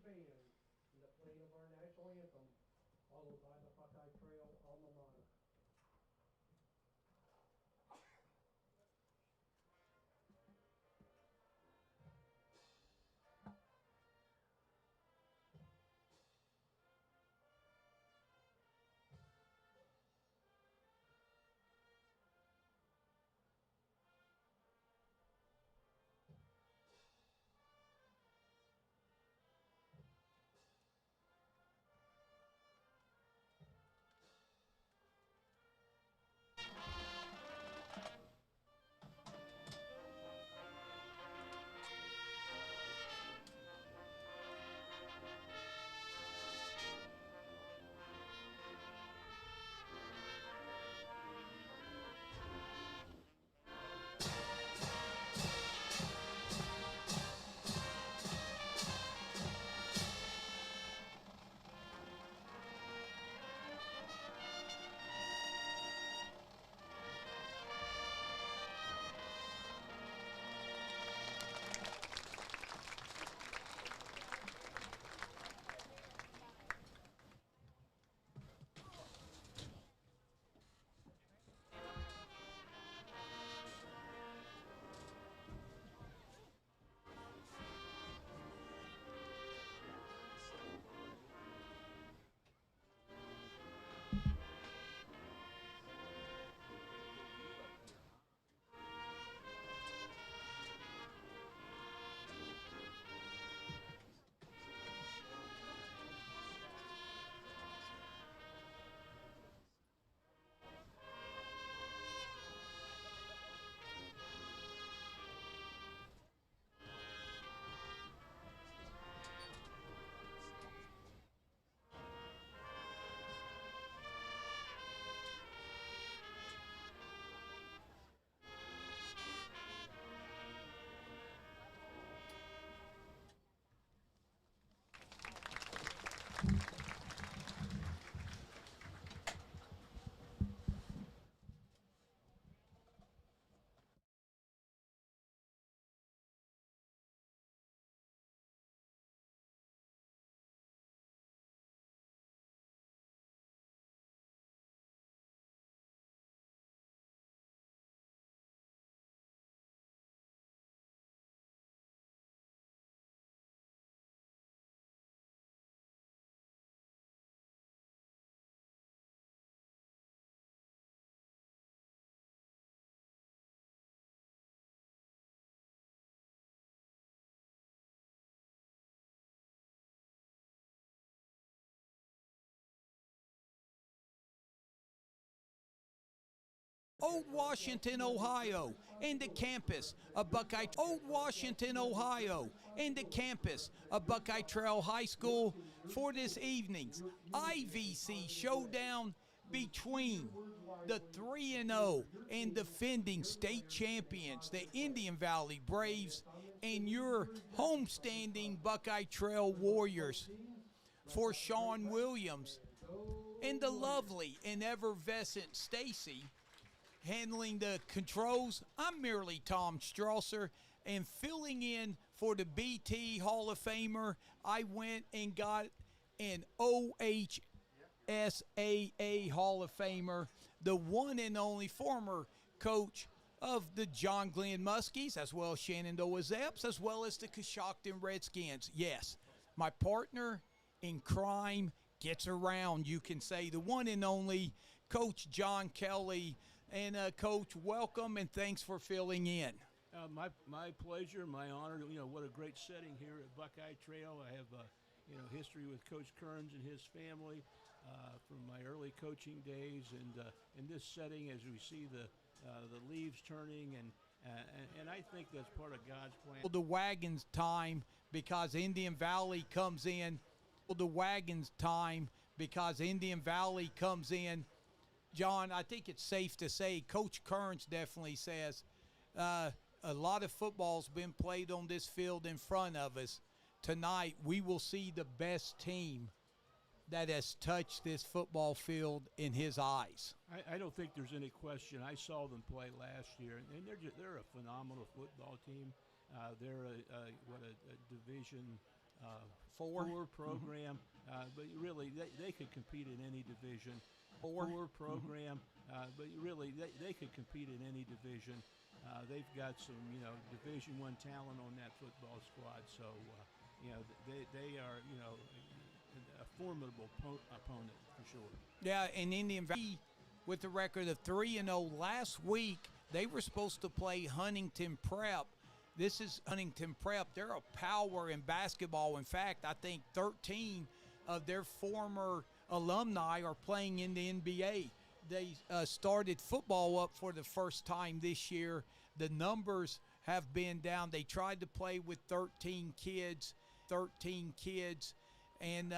band in the playing of our national anthem, followed by the Buckeye Trail alma mater. Old Washington, Ohio, and the campus of Buckeye. Old Washington, Ohio, and the campus of Buckeye Trail High School for this evening's IVC showdown between the 3-0 and defending state champions, the Indian Valley Braves, and your homestanding Buckeye Trail Warriors. For Sean Williams and the lovely and effervescent Stacy handling the controls, I'm merely Tom Strasser, and filling in for the BT Hall of Famer, I went and got an OHSAA Hall of Famer, the one and only former coach of the John Glenn Muskies, as well as Shenandoah Zeps, as well as the Coshocton Redskins. Yes, my partner in crime gets around, you can say, the one and only Coach John Kelly. And Coach, welcome and thanks for filling in. My pleasure, my honor. You know, what a great setting here at Buckeye Trail. I have history with Coach Kearns and his family from my early coaching days, and in this setting, as we see the leaves turning, and I think that's part of God's plan. The wagons time because Indian Valley comes in. The wagons time because Indian Valley comes in. John, I think it's safe to say Coach Kearns definitely says a lot of football's been played on this field in front of us. Tonight, we will see the best team that has touched this football field in his eyes. I don't think there's any question. I saw them play last year, and they're a phenomenal football team. They're a Division four program, but really they could compete in any division. Four program, but really they could compete in any division. They've got some, Division I talent on that football squad, so they are, a formidable opponent for sure. Yeah, and Indian Valley, with the record of 3-0 last week, they were supposed to play Huntington Prep. This is Huntington Prep. They're a power in basketball. In fact, I think 13 of their former alumni are playing in the NBA. They started football up for the first time this year. The numbers have been down. They tried to play with 13 kids, and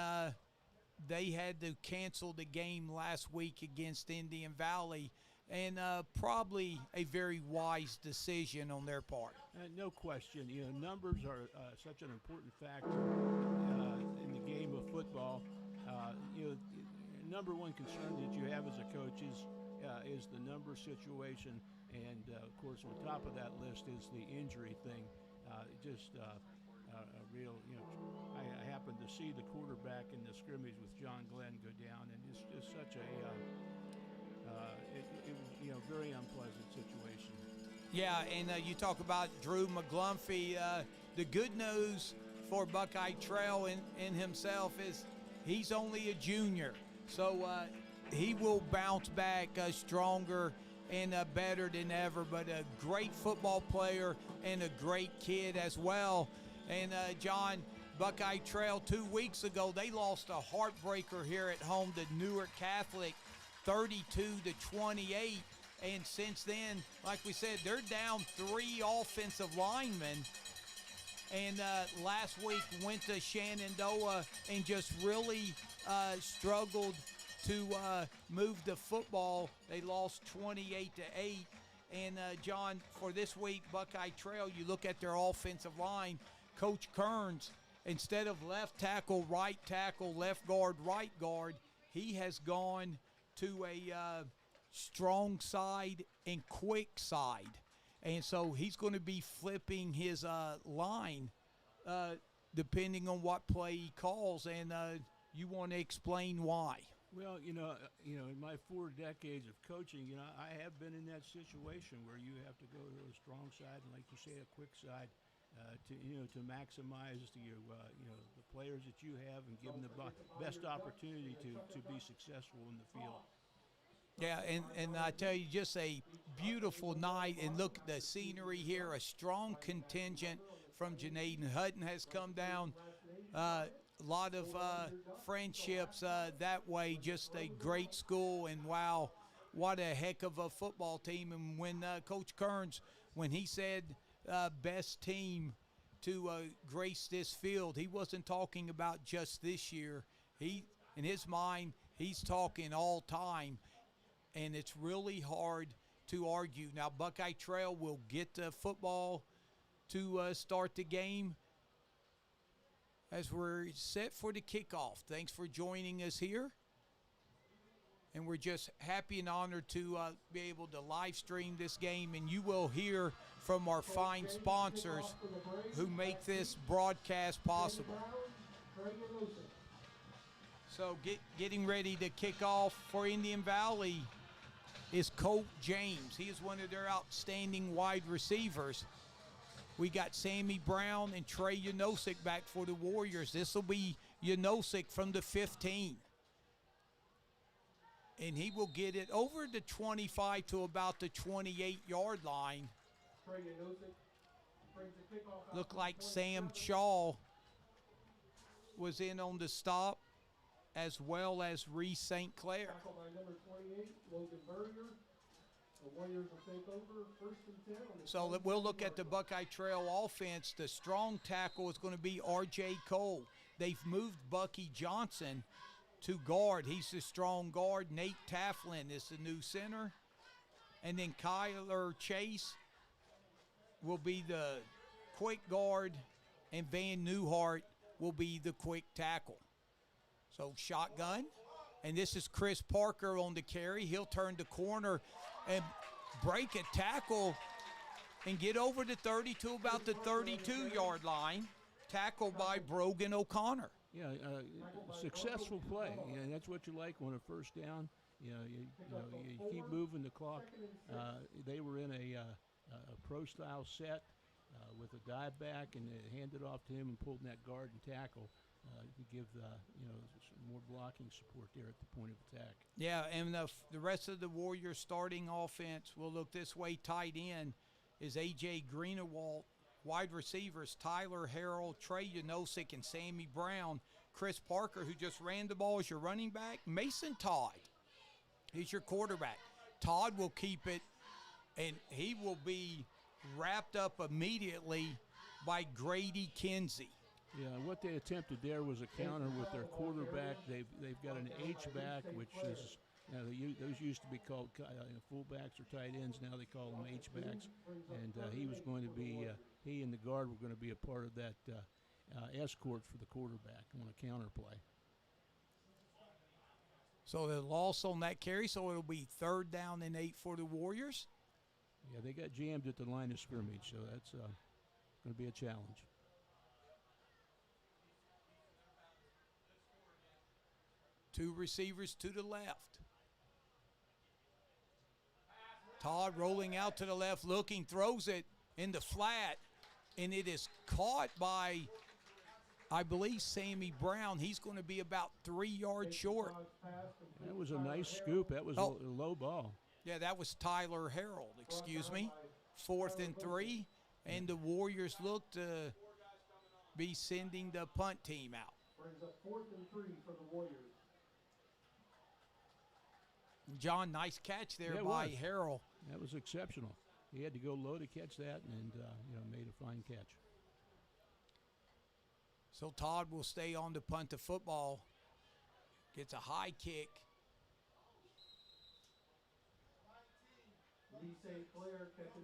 they had to cancel the game last week against Indian Valley, and probably a very wise decision on their part. No question. Numbers are such an important factor in the game of football. Number one concern that you have as a coach is the number situation, and of course on top of that list is the injury thing. A real, I happened to see the quarterback in the scrimmage with John Glenn go down, and it's just such a very unpleasant situation. Yeah, and you talk about Drew McGlumphy. The good news for Buckeye Trail in himself is he's only a junior. So he will bounce back stronger and better than ever, but a great football player and a great kid as well. And John, Buckeye Trail 2 weeks ago, they lost a heartbreaker here at home to Newark Catholic, 32-28. And since then, like we said, they're down 3 offensive linemen. And last week went to Shenandoah and just really struggled to move the football. They lost 28-8. And John, for this week, Buckeye Trail, you look at their offensive line, Coach Kearns, instead of left tackle, right tackle, left guard, right guard, he has gone to a strong side and quick side. And so he's going to be flipping his line depending on what play he calls. And you want to explain why? Well, in my 4 decades of coaching, I have been in that situation where you have to go to a strong side and, like you say, a quick side to maximize the players that you have and give them the best opportunity to be successful in the field. Yeah, and I tell you, just a beautiful night. And look at the scenery here. A strong contingent from Janaden Hutton has come down. A lot of friendships that way. Just a great school. And, wow, what a heck of a football team. And when Coach Kearns, when he said best team to grace this field, he wasn't talking about just this year. In his mind, he's talking all time. And it's really hard to argue. Now, Buckeye Trail will get the football to start the game as we're set for the kickoff. Thanks for joining us here. And we're just happy and honored to be able to live stream this game. And you will hear from our fine sponsors who make this broadcast possible. So getting ready to kick off for Indian Valley is Colt James. He is one of their outstanding wide receivers. We got Sammy Brown and Trey Yanosik back for the Warriors. This will be Yanosik from the 15. And he will get it over the 25 to about the 28-yard line. Looked like Sam Shaw was in on the stop, as well as Reese St. Clair. So we'll look at the Buckeye Trail offense. The strong tackle is going to be R.J. Cole. They've moved Bucky Johnson to guard. He's the strong guard. Nate Taflin is the new center. And then Kyler Chase will be the quick guard, and Van Newhart will be the quick tackle. So shotgun, and this is Chris Parker on the carry. He'll turn the corner and break a tackle and get over the 30 to about the 32-yard line. tackle by Brogan O'Connor. Yeah, successful play. Yeah, that's what you like on a first down. You keep moving the clock. They were in a pro-style set with a dive back, and they handed off to him and pulled in that guard and tackle to give some more blocking support there at the point of attack. Yeah, and the rest of the Warriors starting offense will look this way. Tight end is A.J. Greenewalt. Wide receivers, Tyler Harrell, Trey Janosik, and Sammy Brown. Chris Parker, who just ran the ball, is your running back. Mason Todd, he's your quarterback. Todd will keep it, and he will be wrapped up immediately by Grady Kinsey. Yeah, what they attempted there was a counter with their quarterback. They've got an H-back, which is those used to be called fullbacks or tight ends. Now they call them H-backs. And he was going to be he and the guard were going to be a part of that escort for the quarterback on a counter play. So the loss on that carry, so it'll be 3rd down and 8 for the Warriors. Yeah, they got jammed at the line of scrimmage, so that's going to be a challenge. Two receivers to the left. Todd rolling out to the left, looking, throws it in the flat, and it is caught by, I believe, Sammy Brown. He's going to be about 3 yards short. That was a nice scoop. That was a low ball. Yeah, that was Tyler Harold, excuse me. 4th and 3, and the Warriors look to be sending the punt team out. Brings up 4th and 3 for the Warriors. John, nice catch there by Harrell. That was exceptional. He had to go low to catch that, and made a fine catch. So Todd will stay on to punt the football. Gets a high kick.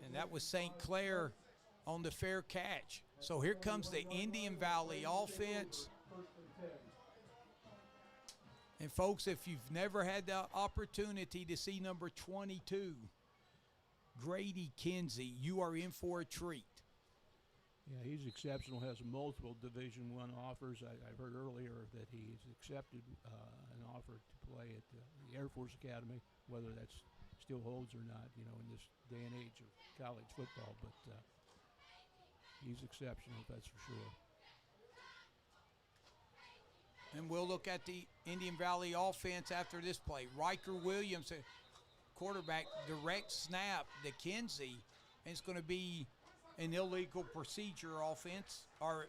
And that was St. Clair on the fair catch. So here comes the Indian Valley offense. And folks, if you've never had the opportunity to see number 22, Grady Kinsey, you are in for a treat. Yeah, he's exceptional, has multiple Division I offers. I've heard earlier that he's accepted an offer to play at the Air Force Academy, whether that still holds or not, in this day and age of college football. But he's exceptional, that's for sure. And we'll look at the Indian Valley offense after this play. Riker Williams, quarterback, direct snap to Kinsey. And it's going to be an illegal procedure offense or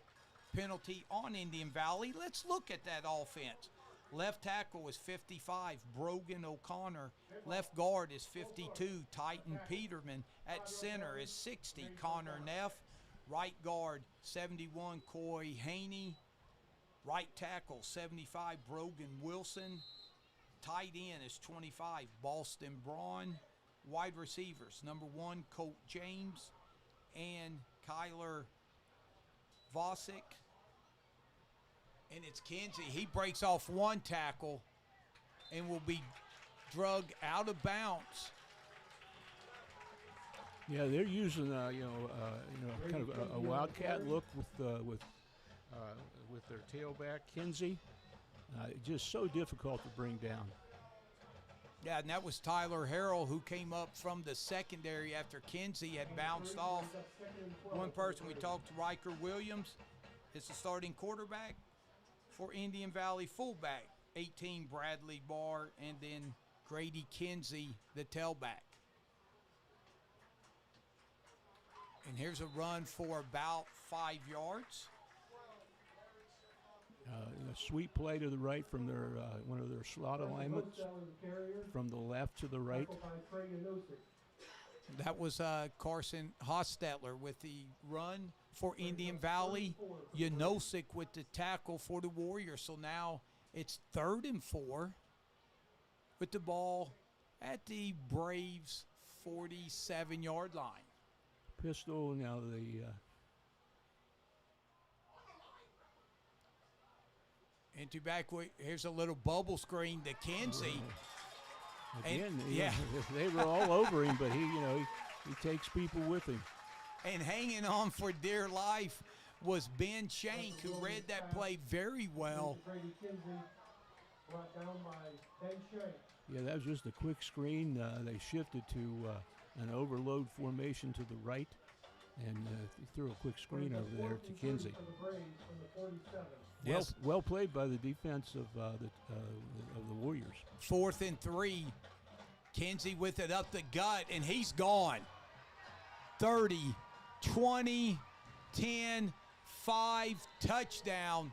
penalty on Indian Valley. Let's look at that offense. Left tackle is 55, Brogan O'Connor. Left guard is 52, Titan Peterman. At center is 60, Connor Neff. Right guard, 71, Coy Haney. Right tackle, 75, Brogan Wilson. Tight end is 25, Boston Braun. Wide receivers, number 1, Colt James and Kyler Vosick. And it's Kinsey. He breaks off one tackle and will be drugged out of bounds. Yeah, they're using kind of a wildcat look with their tailback Kinsey. Just so difficult to bring down. Yeah, and that was Tyler Harrell who came up from the secondary after Kinsey had bounced off. One person we talked to, Riker Williams, is the starting quarterback for Indian Valley. Fullback, 18, Bradley Barr, and then Grady Kinsey, the tailback. And here's a run for about 5 yards. A sweep play to the right from their one of their slot alignments, from the left to the right. That was Carson Hostetler with the run for Indian Valley. Janosik with the tackle for the Warriors. So now it's 3rd and 4 with the ball at the Braves' 47-yard line. Pistol, now the... Into back, here's a little bubble screen to Kinsey. Again, they were all over him, but he takes people with him. And hanging on for dear life was Ben Shank, who read that play very well. Brady Kinsey brought down by Ben Shank. Yeah, that was just a quick screen. They shifted to an overload formation to the right, and threw a quick screen over there to Kinsey. Well played by the defense of the Warriors. 4th and 3. Kinsey with it up the gut, and he's gone. 30, 20, 10, 5, touchdown.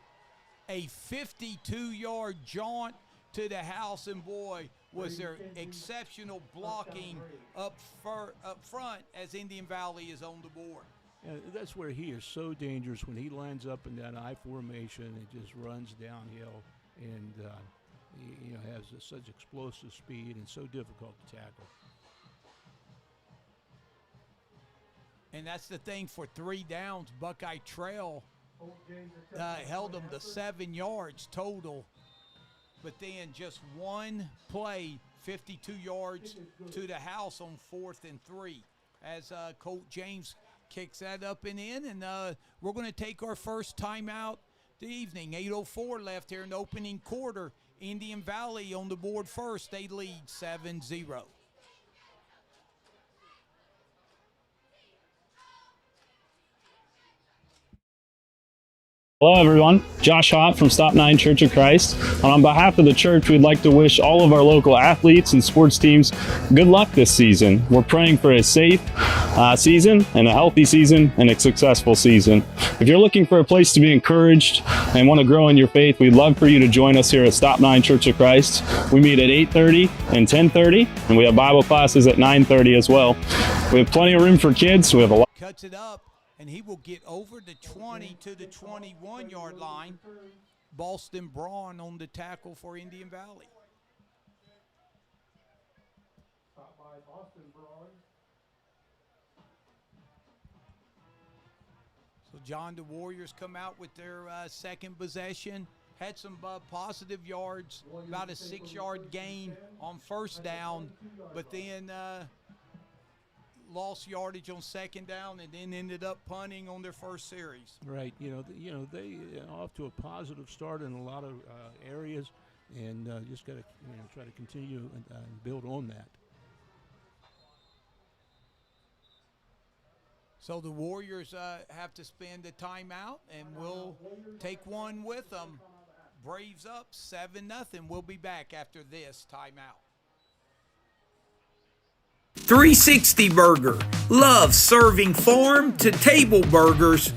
A 52-yard jaunt to the house, and boy, was there exceptional blocking up front as Indian Valley is on the board. And that's where he is so dangerous when he lines up in that I formation and just runs downhill, and he has such explosive speed and so difficult to tackle. And that's the thing, for 3 downs, Buckeye Trail held them to 7 yards total. But then just one play, 52 yards to the house on 4th and 3, as Colt James kicks that up and in. And we're going to take our first timeout the evening. 8:04 left here in the opening quarter. Indian Valley on the board first. They lead 7-0. Hello everyone, Josh Hott from Stop 9 Church of Christ. And on behalf of the church, we'd like to wish all of our local athletes and sports teams good luck this season. We're praying for a safe season and a healthy season and a successful season. If you're looking for a place to be encouraged and want to grow in your faith, we'd love for you to join us here at Stop 9 Church of Christ. We meet at 8:30 and 10:30, and we have Bible classes at 9:30 as well. We have plenty of room for kids. We have a lot. Cuts it up, and he will get over the 20 to the 21-yard line. Boston Braun on the tackle for Indian Valley. Stop by Boston Braun. So, John, the Warriors come out with their second possession. Had some positive yards, about a 6-yard gain on first down, but then lost yardage on second down, and then ended up punting on their first series. Right. They off to a positive start in a lot of areas, and just got to try to continue and build on that. So the Warriors have to spend a timeout, and we'll take one with them. Braves up 7-0. We'll be back after this timeout. 360 Burger loves serving farm to table burgers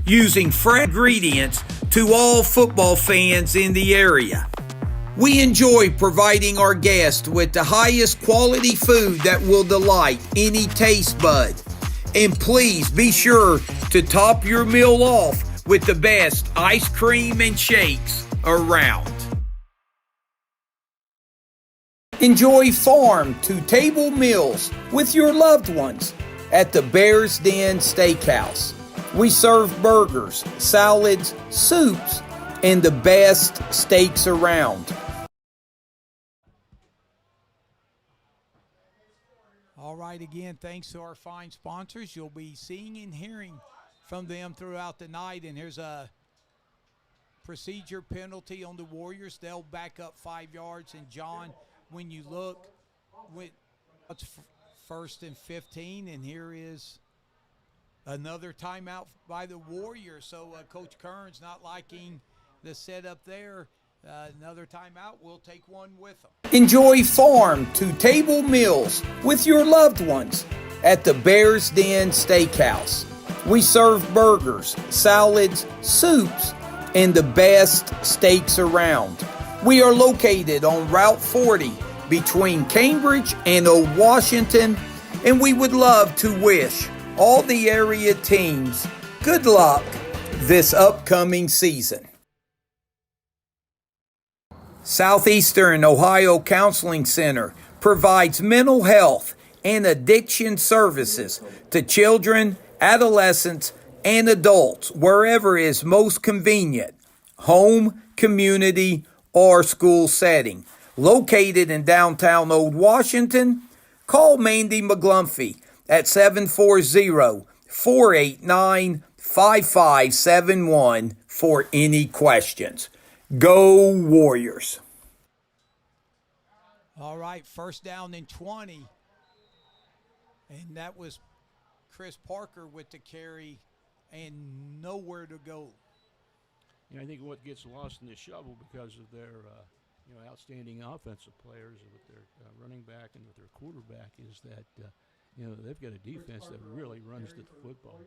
using fresh ingredients to all football fans in the area. We enjoy providing our guests with the highest quality food that will delight any taste bud. And please be sure to top your meal off with the best ice cream and shakes around. Enjoy farm-to-table meals with your loved ones at the Bear's Den Steakhouse. We serve burgers, salads, soups, and the best steaks around. All right, again, thanks to our fine sponsors. You'll be seeing and hearing from them throughout the night. And here's a procedure penalty on the Warriors. They'll back up 5 yards. And, John, when you look, it's 1st and 15, and here is another timeout by the Warriors. So Coach Kern's not liking the setup there. Another timeout. We'll take one with them. Enjoy farm-to-table meals with your loved ones at the Bear's Den Steakhouse. We serve burgers, salads, soups, and the best steaks around. We are located on Route 40 between Cambridge and Old Washington, and we would love to wish all the area teams good luck this upcoming season. Southeastern Ohio Counseling Center provides mental health and addiction services to children, adolescents, and adults wherever is most convenient, home, community, or school setting. Located in downtown Old Washington, call Mandy McGlumphy at 740-489-5400 5571 for any questions. Go Warriors. All right, first down and 20. And that was Chris Parker with the carry and nowhere to go. I think what gets lost in the shovel because of their outstanding offensive players with their running back and with their quarterback is that they've got a defense that really runs the football.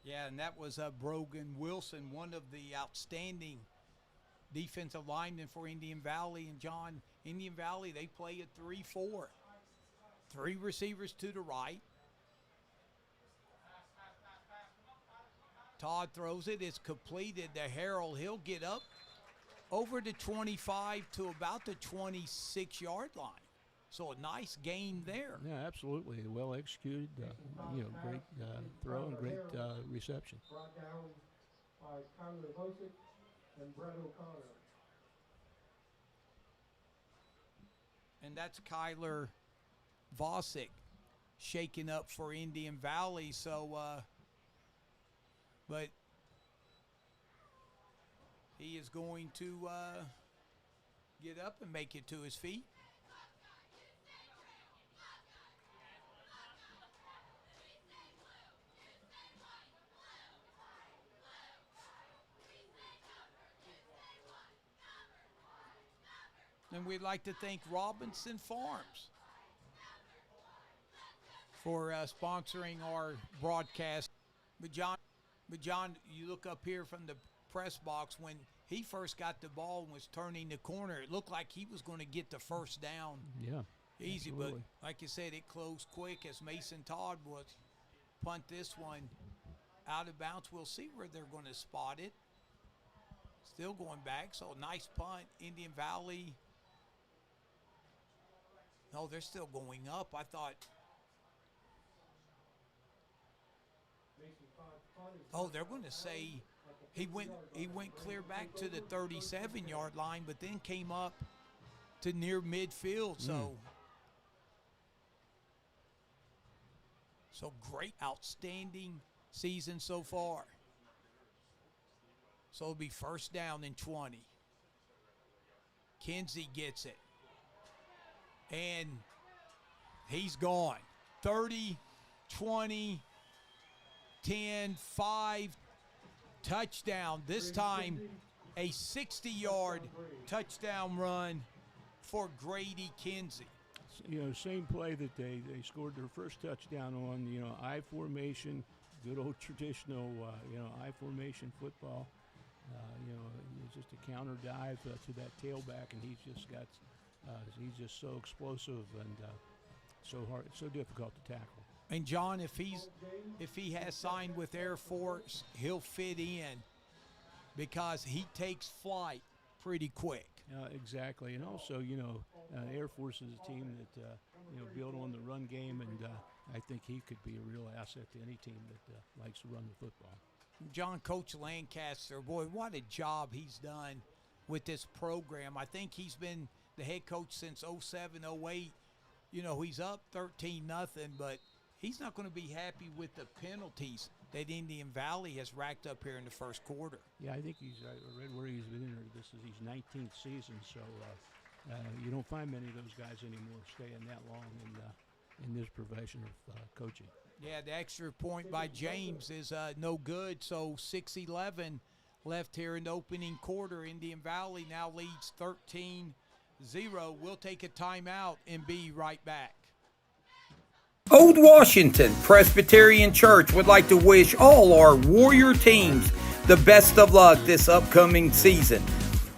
Yeah, and that was Brogan Wilson, one of the outstanding defensive linemen for Indian Valley. And John, Indian Valley, they play at 3-4. 3 receivers to the right. Todd throws it. It's completed to Harold. He'll get up over the 25 to about the 26-yard line. So a nice gain there. Yeah, absolutely. Well executed. Great throw and great reception. Brought down by Kyler Vosick and Brett O'Connor. And that's Kyler Vosick shaking up for Indian Valley. So, but he is going to get up and make it to his feet. And we'd like to thank Robinson Farms for sponsoring our broadcast. But John, you look up here from the press box, when he first got the ball and was turning the corner, it looked like he was going to get the first down. Yeah, easy. absolutely. But like you said, it closed quick as Mason Todd was punt this one out of bounds. We'll see where they're going to spot it. Still going back, so nice punt. Indian Valley. No, they're still going up. I thought. Oh, they're going to say he went clear back to the 37-yard line, but then came up to near midfield. So great, outstanding season so far. So it'll be first down and 20. Kinsey gets it. And he's gone. 30, 20, 10, 5, touchdown. This time a 60-yard touchdown run for Grady Kinsey. Same play that they scored their first touchdown on, I formation, good old traditional, I formation football. It's just a counter dive to that tailback, and he's just so explosive and so hard, so difficult to tackle. And John, if he has signed with Air Force, he'll fit in because he takes flight pretty quick. Exactly, and also Air Force is a team that built on the run game, and I think he could be a real asset to any team that likes to run the football. John, Coach Lancaster, boy, what a job he's done with this program. I think he's been the head coach since 07, 08. He's up 13-0, but he's not going to be happy with the penalties that Indian Valley has racked up here in the first quarter. Yeah, I think I read where he's been in there. This is his 19th season, so you don't find many of those guys anymore staying that long in this profession of coaching. Yeah, the extra point by James is no good, so 6:11 left here in the opening quarter. Indian Valley now leads 13-0. We'll take a timeout and be right back. Old Washington Presbyterian Church would like to wish all our Warrior teams the best of luck this upcoming season.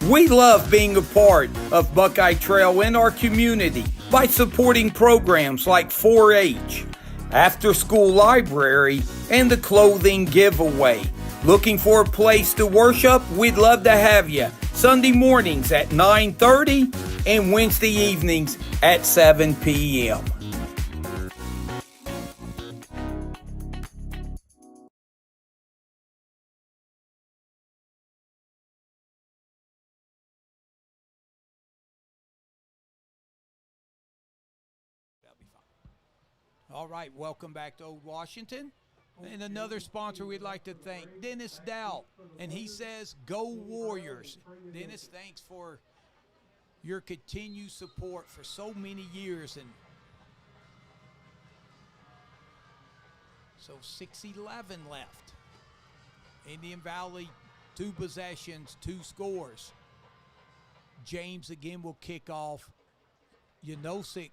We love being a part of Buckeye Trail in our community by supporting programs like 4-H, after-school library, and the clothing giveaway. Looking for a place to worship? We'd love to have you. Sunday mornings at 9:30 and Wednesday evenings at 7 p.m. All right, welcome back to Old Washington. And another sponsor we'd like to thank, Dennis Dow. And he says, go Warriors. Dennis, thanks for your continued support for so many years. And so 6:11 left. Indian Valley, 2 possessions, 2 scores. James again will kick off. Janosik.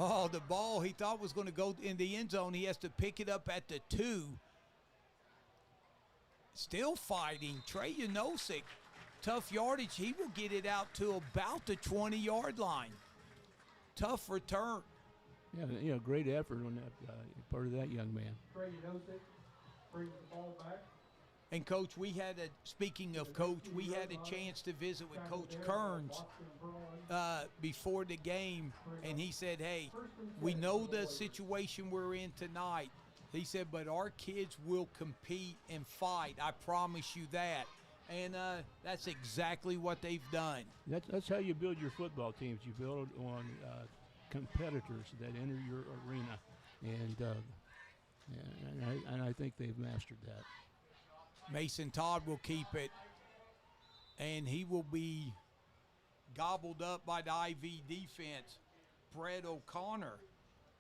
Oh, the ball he thought was going to go in the end zone. He has to pick it up at the 2. Still fighting. Trey Janosik, tough yardage. He will get it out to about the 20-yard line. Tough return. Yeah, great effort on that part of that young man. Trey Janosik brings the ball back. And, Coach, speaking of Coach, we had a chance to visit with Coach Kearns before the game, and he said, hey, we know the situation we're in tonight. He said, but our kids will compete and fight. I promise you that. And that's exactly what they've done. That's how you build your football teams. You build on competitors that enter your arena, and I think they've mastered that. Mason Todd will keep it, and he will be gobbled up by the IV defense. Brett O'Connor,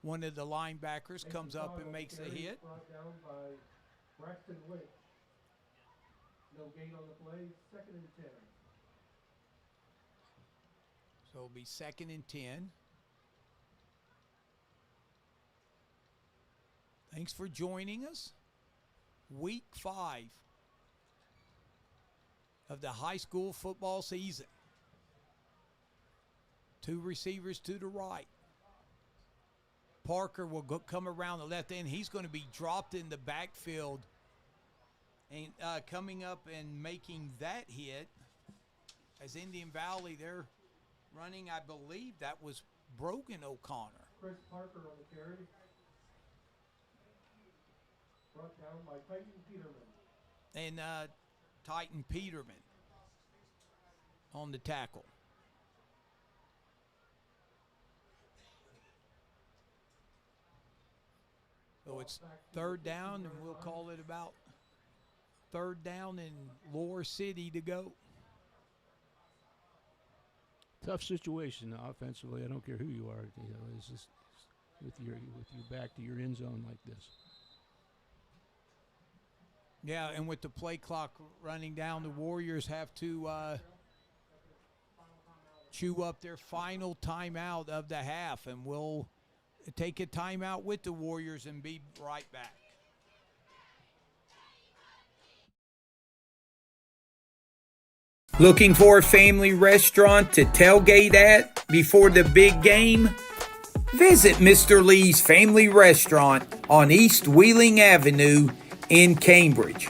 one of the linebackers, comes up and makes a hit. Brought down by Braxton Wick. No gain on the play, 2nd and 10. So it'll be 2nd and 10. Thanks for joining us. Week 5 of the high school football season. 2 receivers to the right. Parker will come around the left end. He's going to be dropped in the backfield. And coming up and making that hit, as Indian Valley, they're running, I believe that was Brogan O'Connor. Chris Parker on the carry. Brought down by Titan Peterman. And Titan Peterman on the tackle. So it's 3rd down, and we'll call it about 3rd down in Lower City to go. Tough situation offensively. I don't care who you are. It's just with your back to your end zone like this. Yeah, and with the play clock running down, the Warriors have to chew up their final timeout of the half, and we'll take a timeout with the Warriors and be right back. Looking for a family restaurant to tailgate at before the big game? Visit Mr. Lee's Family Restaurant on East Wheeling Avenue in Cambridge.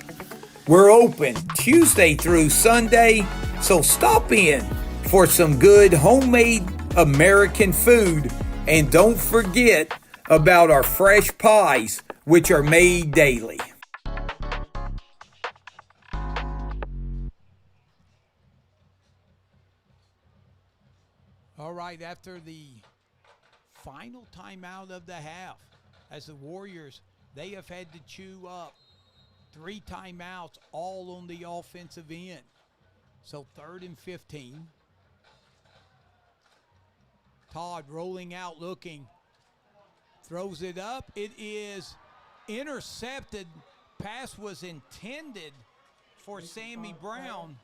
We're open Tuesday through Sunday, so stop in for some good homemade American food, and don't forget about our fresh pies, which are made daily. All right, after the final timeout of the half, as the Warriors, they have had to chew up 3 timeouts, all on the offensive end. So 3rd and 15. Todd rolling out, looking, throws it up. It is intercepted. Pass was intended for Sammy Brown.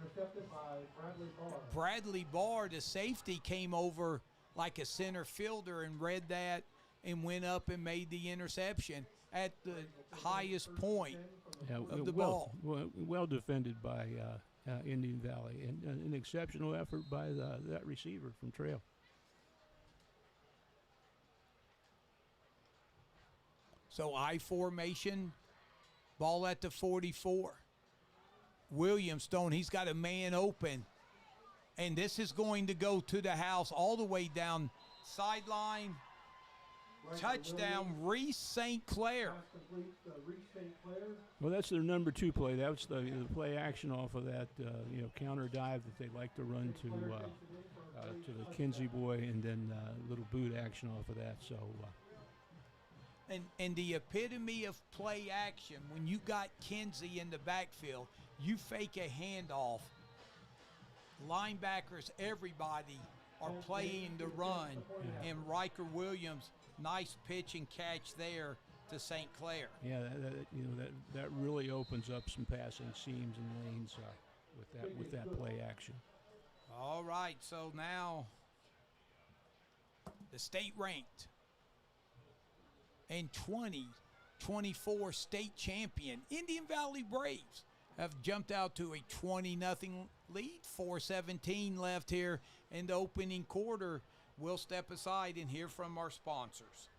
Intercepted by Bradley Barr. Bradley Barr, the safety, came over like a center fielder and read that and went up and made the interception at the highest point of the ball. Well defended by Indian Valley, and an exceptional effort by that receiver from Trail. So I formation, ball at the 44. Williamstone, he's got a man open, and this is going to go to the house all the way down sideline. Touchdown, Reese St. Clair. Well, that's their number 2 play. That was the play action off of that counter dive that they like to run to to the Kinsey boy, and then a little boot action off of that. So. And the epitome of play action, when you got Kinsey in the backfield, you fake a handoff. Linebackers, everybody are playing the run, and Riker Williams, nice pitch and catch there to St. Clair. Yeah, that really opens up some passing seams and lanes with that play action. All right, so now the state ranked and 2024 state champion Indian Valley Braves have jumped out to a 20-0 lead. 4:17 left here in the opening quarter. We'll step aside and hear from our sponsors.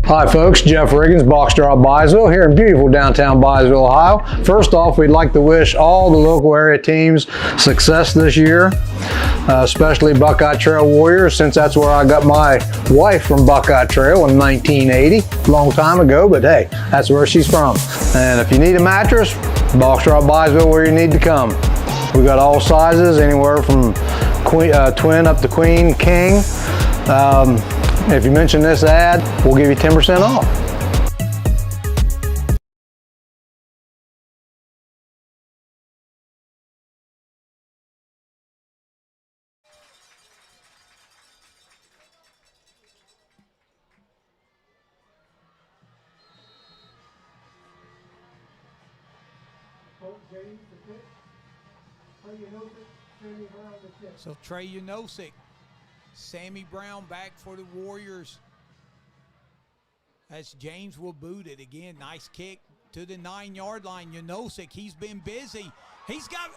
Hi folks, Jeff Riggins, Box Draw Byesville here in beautiful downtown Byesville, Ohio. First off, we'd like to wish all the local area teams success this year, especially Buckeye Trail Warriors, since that's where I got my wife from Buckeye Trail in 1980, long time ago, but hey, that's where she's from. And if you need a mattress, Box Draw Byesville where you need to come. We got all sizes, anywhere from twin up to queen, king. If you mention this ad, we'll give you 10% off. So Trey Unosik, Sammy Brown back for the Warriors. As James will boot it again. Nice kick to the 9-yard line. Unosik, he's been busy. He's got,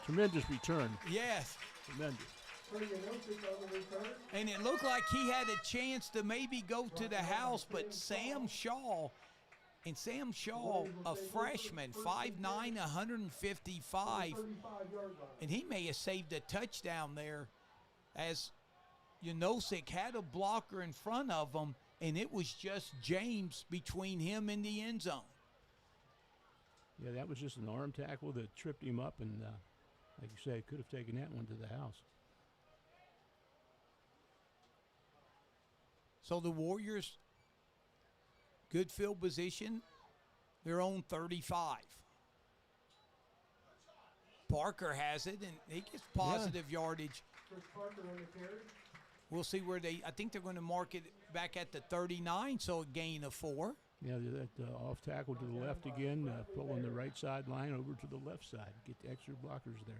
Tremendous return. Yes. Tremendous. And it looked like he had a chance to maybe go to the house, but Sam Shaw, a freshman, 5'9", 155, and he may have saved a touchdown there, as Unosik had a blocker in front of him, and it was just James between him and the end zone. Yeah, that was just an arm tackle that tripped him up, and like you say, could have taken that one to the house. So the Warriors, good field position, their own 35. Parker has it, and he gets positive yardage. We'll see where I think they're going to mark it back at the 39, so a gain of 4. Yeah, that off tackle to the left again, pulling the right sideline over to the left side. Get the extra blockers there.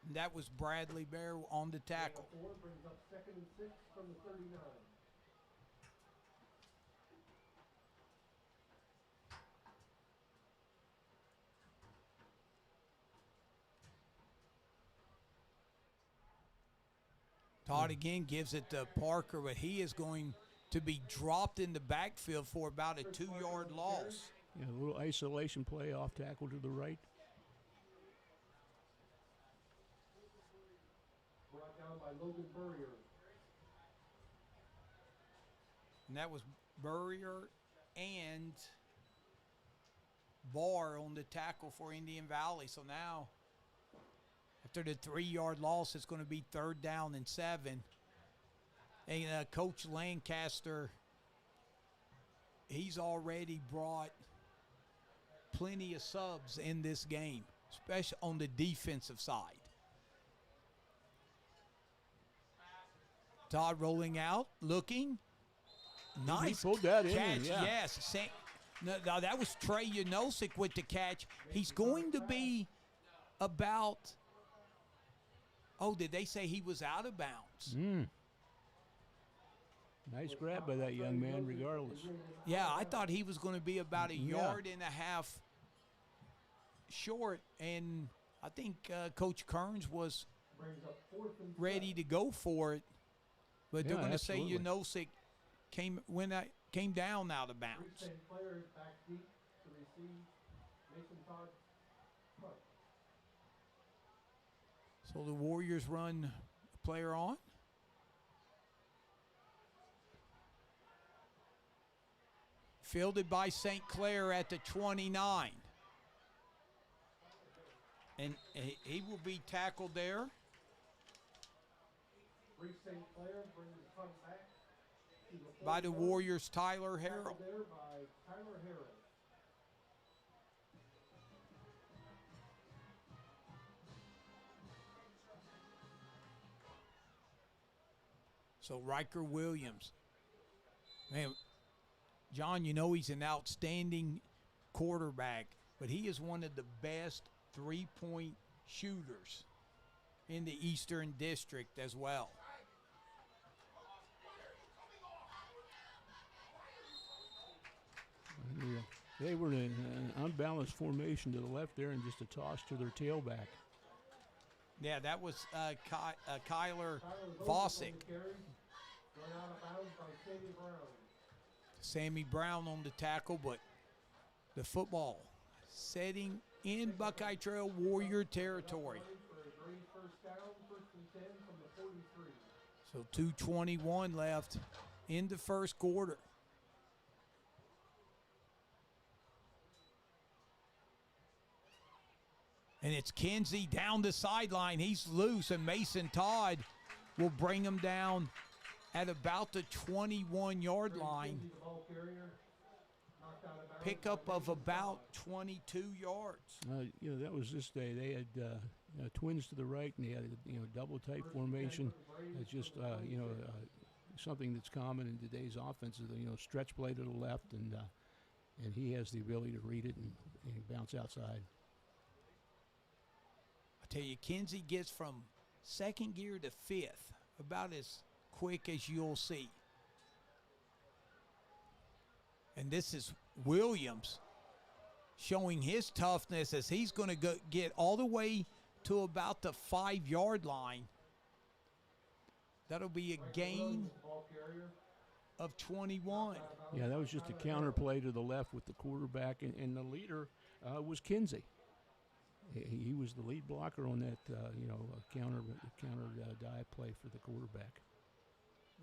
And that was Bradley Bear on the tackle. Brings up 2nd and 6 from the 39. Todd again gives it to Parker, but he is going to be dropped in the backfield for about a 2-yard loss. Yeah, a little isolation play off tackle to the right. Brought down by Logan Burrier. And that was Burrier and Barr on the tackle for Indian Valley. So now, after the 3-yard loss, it's going to be 3rd down and 7. And Coach Lancaster, he's already brought plenty of subs in this game, especially on the defensive side. Todd rolling out, looking. Nice. He pulled that catch, in. Yeah. Yes. No, that was Trey Unosik with the catch. He's going to be about, did they say he was out of bounds? Nice grab by that young man, regardless. Yeah, I thought he was going to be about a yard and a half short, and I think Coach Kearns was ready to go for it, but they're going to say Unosik came down out of bounds. So the Warriors run a player on. Fielded by St. Clair at the 29. And he will be tackled there. Reese St. Clair brings the punt back to the By the 41. Warriors' Tyler Harrell. Tackled there by Tyler Harrell. So Riker Williams. Man, John, you know he's an outstanding quarterback, but he is one of the best three-point shooters in the Eastern District as well. Yeah. They were in an unbalanced formation to the left there and just a toss to their tailback. Yeah, that was Kyler Vosick. Run out of bounds by Sammy Brown. Sammy Brown on the tackle, but the football setting in Buckeye Trail Warrior territory. For a great first down, 1st and 10 from the 43. So 2:21 left in the first quarter. And it's Kinsey down the sideline. He's loose, and Mason Todd will bring him down at about the 21-yard line. Pickup of about 22 yards. You know, that was this day. They had twins to the right, and they had double tight formation. It's just something that's common in today's offense. Stretch play to the left, and he has the ability to read it and bounce outside. I tell you, Kinsey gets from second gear to fifth about as quick as you'll see. And this is Williams showing his toughness as he's going to get all the way to about the 5-yard line. That'll be a gain of 21. Yeah, that was just a counter play to the left with the quarterback, and the leader was Kinsey. He was the lead blocker on that, counter dive play for the quarterback.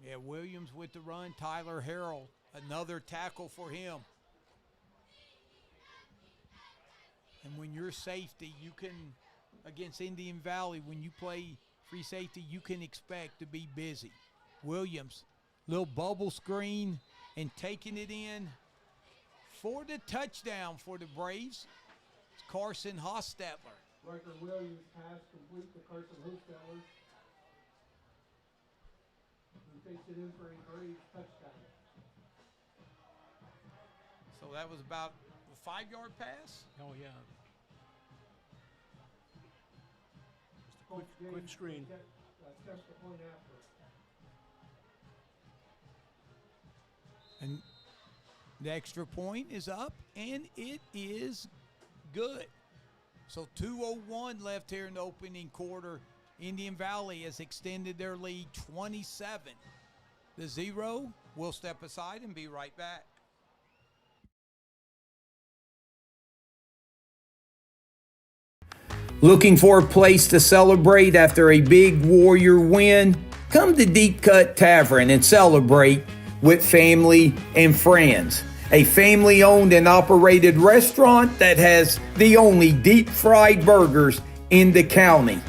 Yeah, Williams with the run. Tyler Harrell, another tackle for him. And when you're safety, you can, against Indian Valley, when you play free safety, you can expect to be busy. Williams, little bubble screen and taking it in for the touchdown for the Braves. It's Carson Hostetler. Riker Williams pass complete to Carson Hostetler. He takes it in for a great touchdown. So that was about a 5-yard pass? Oh, yeah. Just a quick screen. Attempt the point after. And the extra point is up, and it is good. So 2:01 left here in the opening quarter. Indian Valley has extended their lead 27-0. We'll step aside and be right back. Looking for a place to celebrate after a big Warrior win? Come to Deep Cut Tavern and celebrate with family and friends. A family-owned and operated restaurant that has the only deep-fried burgers in the county.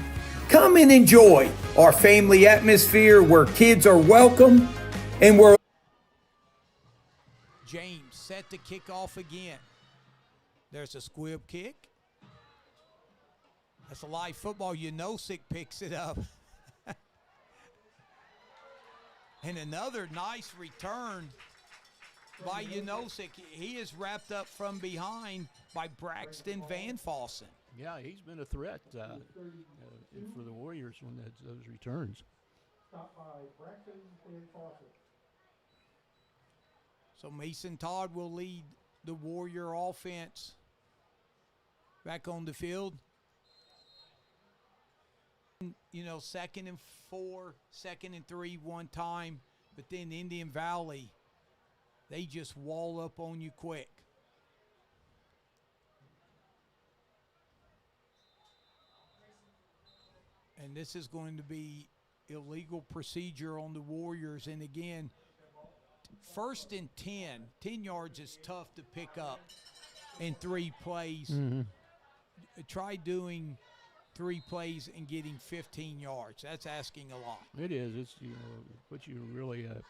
Come and enjoy our family atmosphere where kids are welcome and where James set to kick off again. There's a squib kick. That's a live football. Sick picks it up. And another nice return by Sick. He is wrapped up from behind by Braxton Van Fossen. Yeah, he's been a threat for the Warriors on those returns. Stopped by Braxton Van Fossen. So Mason Todd will lead the Warrior offense back on the field. 2nd and 4, 2nd and 3 one time, but then Indian Valley, they just wall up on you quick. And this is going to be illegal procedure on the Warriors. And again, 1st and 10. 10 yards is tough to pick up in 3 plays. Try doing 3 plays and getting 15 yards. That's asking a lot. It is. It's, you know, it puts you in really a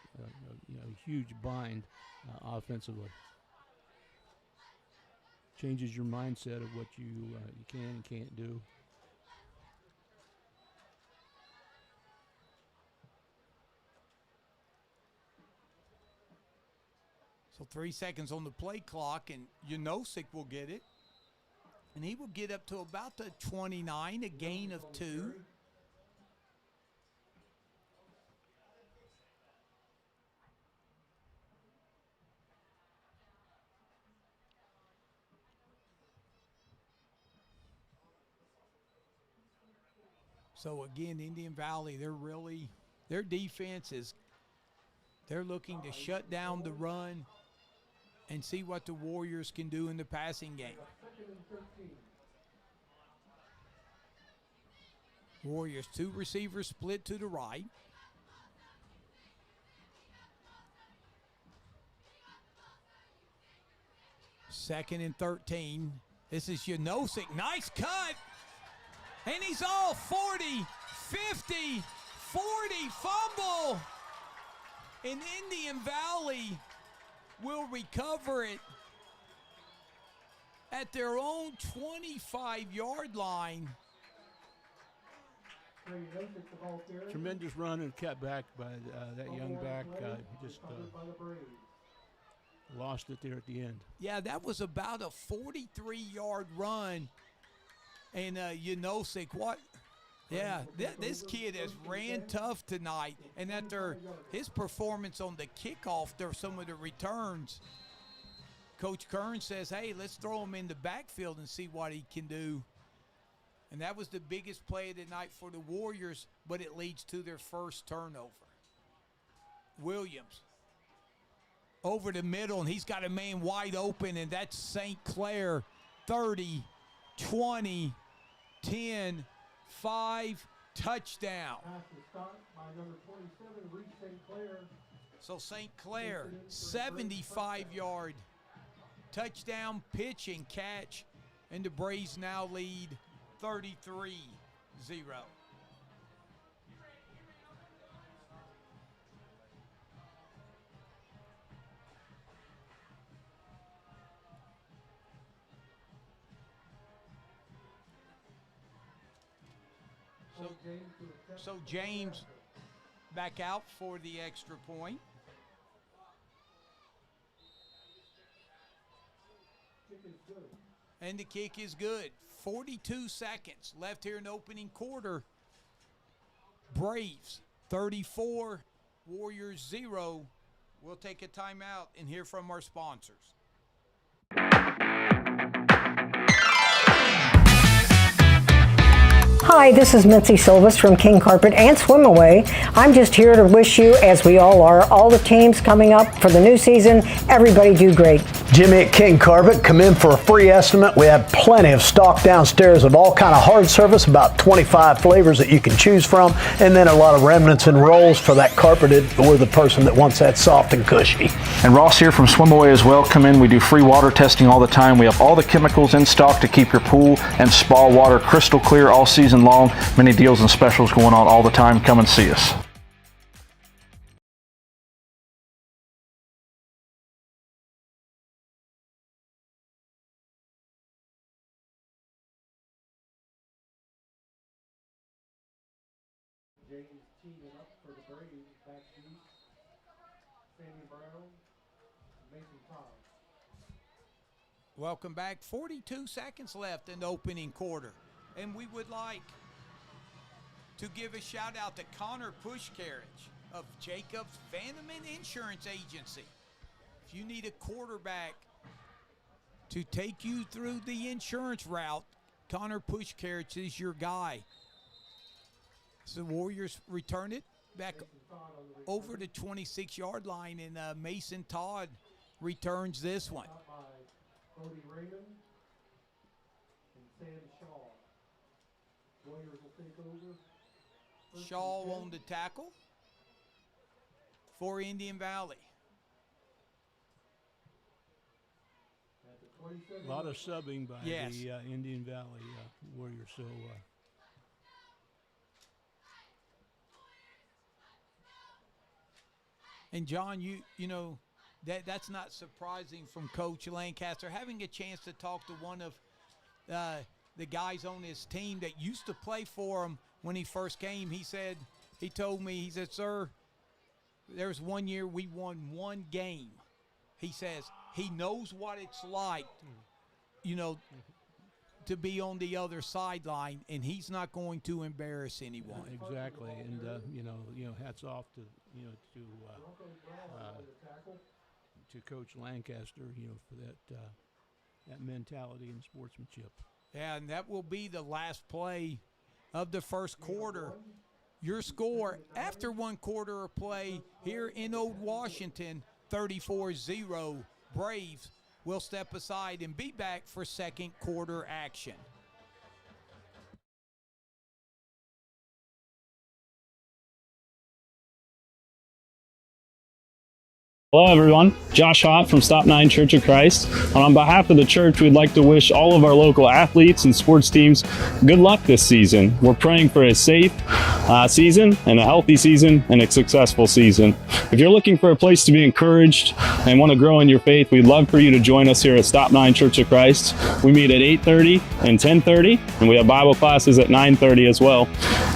huge bind offensively. Changes your mindset of what you can and can't do. So 3 seconds on the play clock, and Janosik will get it. And he will get up to about the 29, a gain of 2. So again, Indian Valley, their defense is, they're looking to shut down the run and see what the Warriors can do in the passing game. Warriors, 2 receivers split to the right. Second and 13. This is Janosik. Nice cut. And he's all 40, 50, 40, fumble. And Indian Valley will recover it at their own 25-yard line. Tremendous run and cut back by that young back. He just lost it there at the end. Yeah, that was about a 43-yard run. And Janosik, what? Yeah, this kid has ran tough tonight. And after his performance on the kickoff, there were some of the returns. Coach Kern says, hey, let's throw him in the backfield and see what he can do. And that was the biggest play of the night for the Warriors, but it leads to their first turnover. Williams over the middle, and he's got a man wide open, and that's St. Clair. 30, 20, 10, 5, touchdown. So St. Clair, 75-yard touchdown pitch and catch, and the Braves now lead 33-0. So James back out for the extra point. And the kick is good. 42 seconds left here in the opening quarter. Braves 34, Warriors 0. We'll take a timeout and hear from our sponsors. Hi, this is Mitzi Silvas from King Carpet and Swim Away. I'm just here to wish you, as we all are, all the teams coming up for the new season, everybody do great. Jimmy at King Carpet, come in for a free estimate. We have plenty of stock downstairs of all kind of hard surface, about 25 flavors that you can choose from, and then a lot of remnants and rolls for that carpeted or the person that wants that soft and cushy. And Ross here from Swim Away as well. Come in, we do free water testing all the time. We have all the chemicals in stock to keep your pool and spa water crystal clear all season long. Many deals and specials going on all the time. Come and see us. James teed it up for the Braves, back deep. Sammy Brown, Mason Todd. Welcome back. 42 seconds left in the opening quarter. And we would like to give a shout out to Connor Pushcarriage of Jacobs Vanneman Insurance Agency. If you need a quarterback to take you through the insurance route, Connor Pushcarriage is your guy. So the Warriors return it back over the 26-yard line, and Mason Todd returns this one. Cody Raymond and Sam Shaw. Warriors will take over. Shaw on the tackle for Indian Valley. A lot of subbing by Yes. the Indian Valley Warriors. So and John, you know that's not surprising from Coach Lancaster. Having a chance to talk to one of the guys on his team that used to play for him when he first came, he told me, he said, sir, there's one year we won one game. He says he knows what it's like, you know, to be on the other sideline, and he's not going to embarrass anyone. exactly, and you know, hats off to to Coach Lancaster, you know, for that mentality and sportsmanship. Yeah, and that will be the last play of the first quarter. Your score after one quarter of play here in Old Washington, 34-0. Braves will step aside and be back for second quarter action. Hello everyone, Josh Hott from Stop 9 Church of Christ. And on behalf of the church, we'd like to wish all of our local athletes and sports teams good luck this season. We're praying for a safe season and a healthy season and a successful season. If you're looking for a place to be encouraged and want to grow in your faith, we'd love for you to join us here at Stop 9 Church of Christ. We meet at 8:30 and 10:30, and we have Bible classes at 9:30 as well.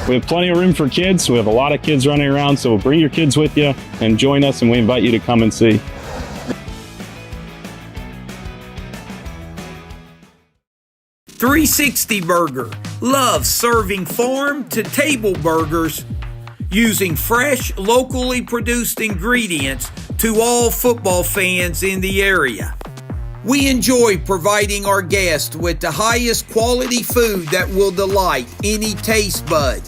We have plenty of room for kids. We have a lot of kids running around, so bring your kids with you and join us, and we invite you to come and see. .360 Burger loves serving farm to table burgers using fresh, locally produced ingredients to all football fans in the area. We enjoy providing our guests with the highest quality food that will delight any taste bud.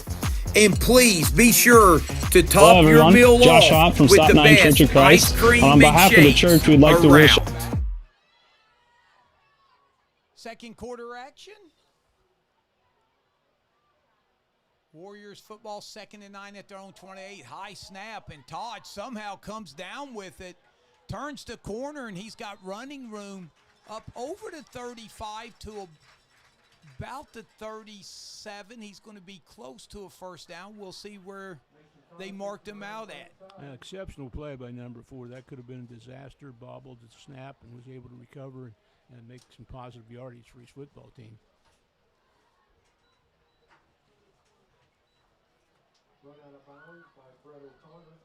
And please be sure to top your meal Josh off Hott from with Stop the 9 best Church of Christ. ice cream On behalf of the church, we'd like to wish. Second quarter action. Warriors football, 2nd and 9 at their own 28. High snap, and Todd somehow comes down with it, turns the corner, and he's got running room up over the 35 to about the 37. He's going to be close to a first down. We'll see where they marked him out at. Exceptional play by number 4. That could have been a disaster. Bobbled the snap and was able to recover and make some positive yardage for his football team. Run out of bounds by Brett O'Connor.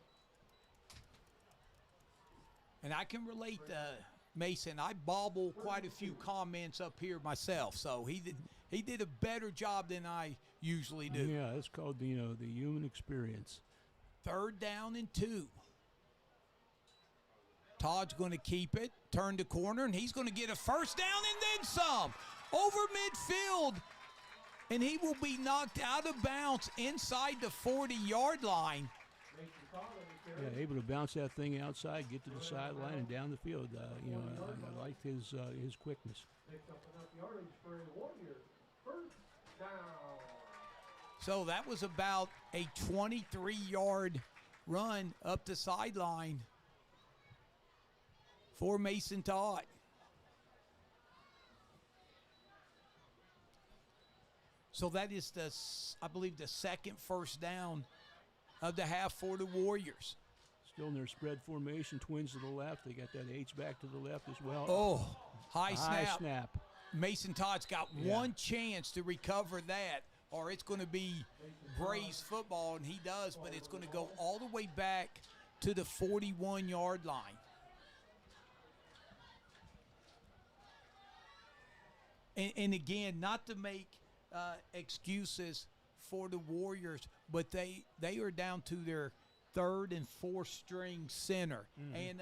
And I can relate, Mason. I bobble quite a few comments up here myself, so he did a better job than I usually do. Yeah, it's called the human experience. 3rd down and 2. Todd's going to keep it, turn the corner, and he's going to get a first down and then some over midfield. And he will be knocked out of bounds inside the 40-yard line. Yeah, able to bounce that thing outside, get to the sideline, and down the field. I liked his quickness. So that was about a 23-yard run up the sideline for Mason Todd. So that is I believe the second first down of the half for the Warriors. Still in their spread formation, twins to the left. They got that H back to the left as well. Oh, high snap. snap. Mason Todd's got one chance to recover that, or it's going to be Braves football, and he does, but it's going to go all the way back to the 41-yard line. And again, not to make excuses for the Warriors, but they are down to their 3rd and 4th string center. And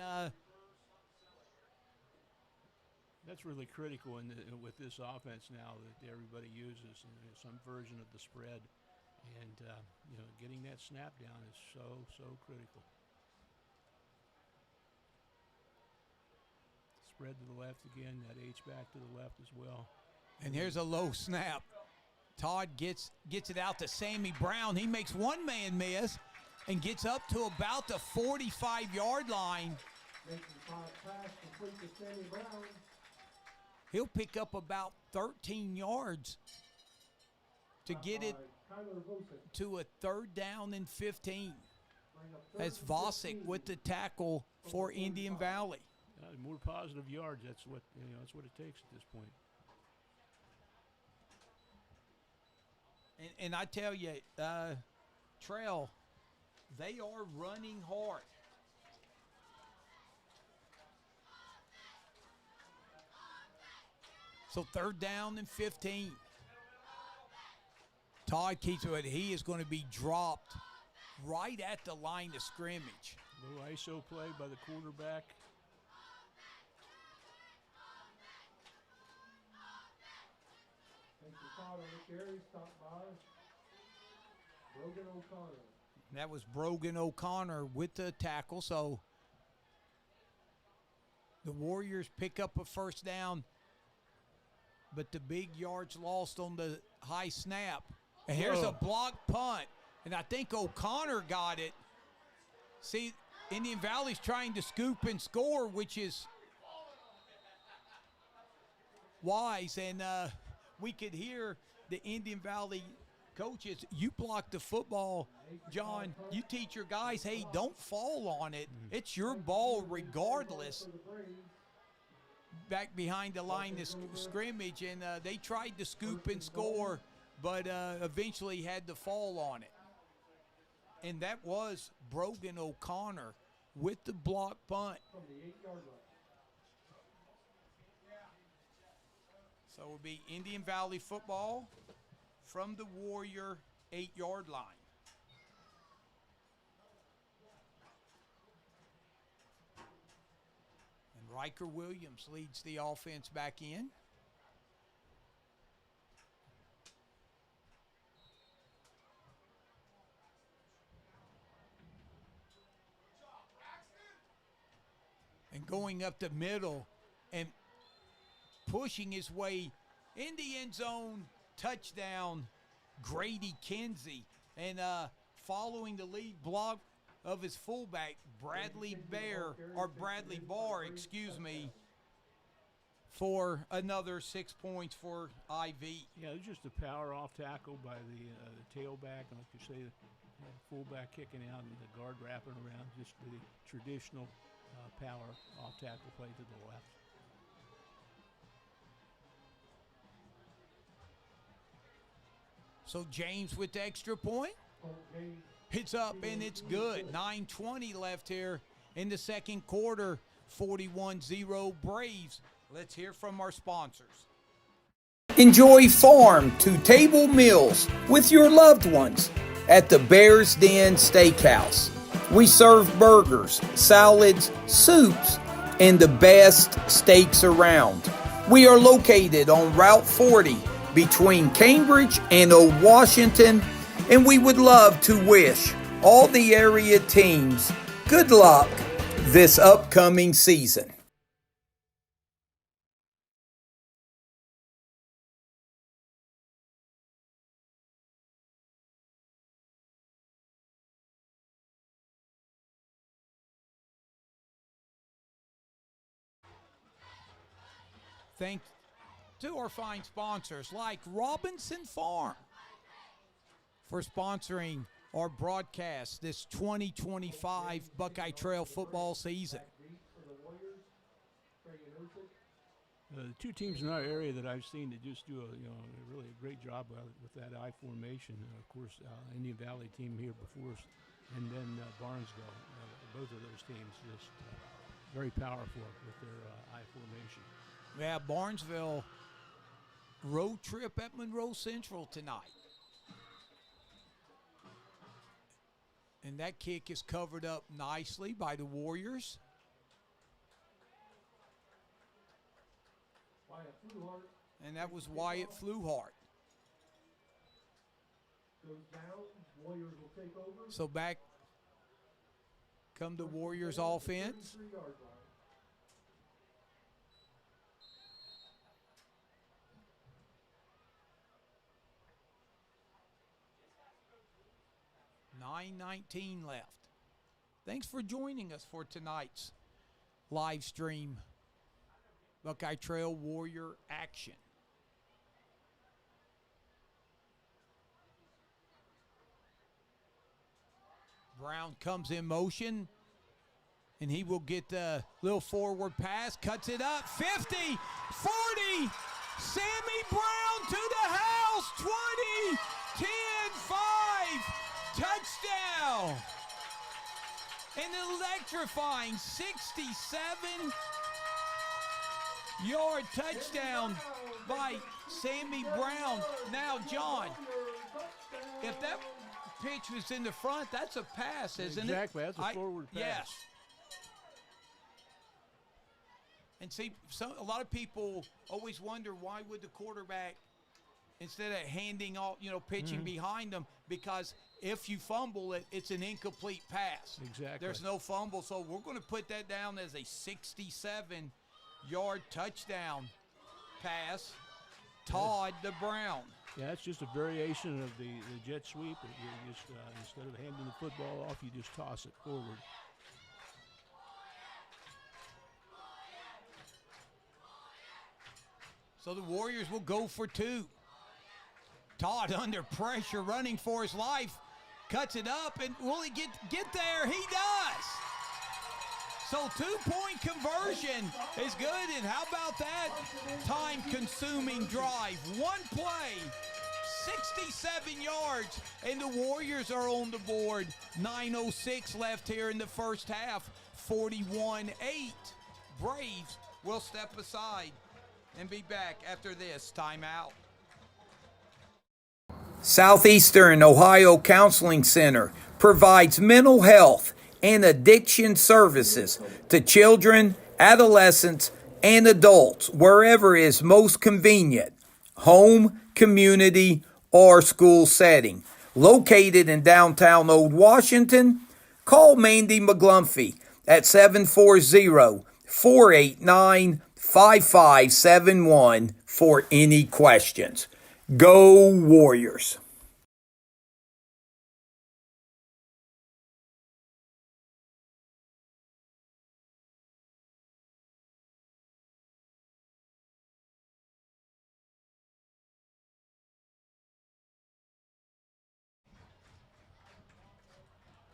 that's really critical with this offense now that everybody uses some version of the spread, and getting that snap down is so critical. Spread to the left again, that H back to the left as well. And here's a low snap. Todd gets it out to Sammy Brown. He makes one man miss and gets up to about the 45-yard line. He'll pick up about 13 yards to get it to a 3rd down and 15. That's Vosick with the tackle for Indian Valley. More positive yards. That's what that's what it takes at this point. And I tell you, Trail, they are running hard. So 3rd down and 15. Todd keeps it. He is going to be dropped right at the line of scrimmage. Little ISO play by the quarterback. Thanks for Todd on the carry. Stop by Brogan O'Connor. That was Brogan O'Connor with the tackle. So the Warriors pick up a 1st down, but the big yards lost on the high snap. And here's a blocked punt, and I think O'Connor got it. See, Indian Valley's trying to scoop and score, which is wise, and we could hear the Indian Valley coaches. You block the football, John. You teach your guys, hey, don't fall on it. It's your ball regardless. Back behind the line of scrimmage, and they tried to scoop and score, but eventually had to fall on it. And that was Brogan O'Connor with the block punt. From the 8-yard line. So it will be Indian Valley football from the Warrior 8-yard line. And Riker Williams leads the offense back in. And going up the middle and pushing his way in the end zone, touchdown, Grady Kinsey. And following the lead block of his fullback, Bradley Barr, for another 6 points for IV. Yeah, it was just a power off tackle by the tailback, and like you say, the fullback kicking out and the guard wrapping around, just the traditional power off tackle play to the left. So James with the extra point. It's up and it's good. 9:20 left here in the second quarter. 41-0 Braves. Let's hear from our sponsors. Enjoy farm to table meals with your loved ones at the Bear's Den Steakhouse. We serve burgers, salads, soups, and the best steaks around. We are located on Route 40 between Cambridge and Old Washington, and we would love to wish all the area teams good luck this upcoming season. Thanks to our fine sponsors like Robinson Farm for sponsoring our broadcast this 2025 Buckeye Trail football season. The two teams in our area that I've seen that just do a really great job with that I formation. Of course, Indian Valley team here before us, and then Barnesville. Both of those teams just very powerful with their I formation. Yeah, Barnesville road trip at Monroe Central tonight. And that kick is covered up nicely by the Warriors. And that was Wyatt Fluhart. Goes down. Warriors will take over. So back come the Warriors offense. 33-yard line. $9:19 left. Thanks for joining us for tonight's live stream Buckeye Trail Warrior action. Brown comes in motion, and he will get the little forward pass, cuts it up, 50, 40, Sammy Brown to the house, 20, 10, 5, touchdown. An electrifying 67-yard touchdown by Sammy Brown. Now, John, if that pitch was in the front, that's a pass, isn't it? Exactly, that's a forward pass. Yes. And see, a lot of people always wonder, why would the quarterback, instead of handing off, pitching behind them, because if you fumble it, it's an incomplete pass. Exactly. There's no fumble, so we're going to put that down as a 67-yard touchdown pass. Todd to Brown. Yeah, it's just a variation of the jet sweep. You just instead of handing the football off, you just toss it forward. So the Warriors will go for two. Todd under pressure, running for his life, cuts it up, and will he get there? He does. So 2-point conversion is good, and how about that time-consuming drive? One play, 67 yards, and the Warriors are on the board. 9:06 left here in the first half, 41-8. Braves will step aside and be back after this timeout. Southeastern Ohio Counseling Center provides mental health and addiction services to children, adolescents, and adults wherever is most convenient, home, community, or school setting. Located in downtown Old Washington, call Mandy McGlumphy at 740-489-5571 for any questions. Go Warriors!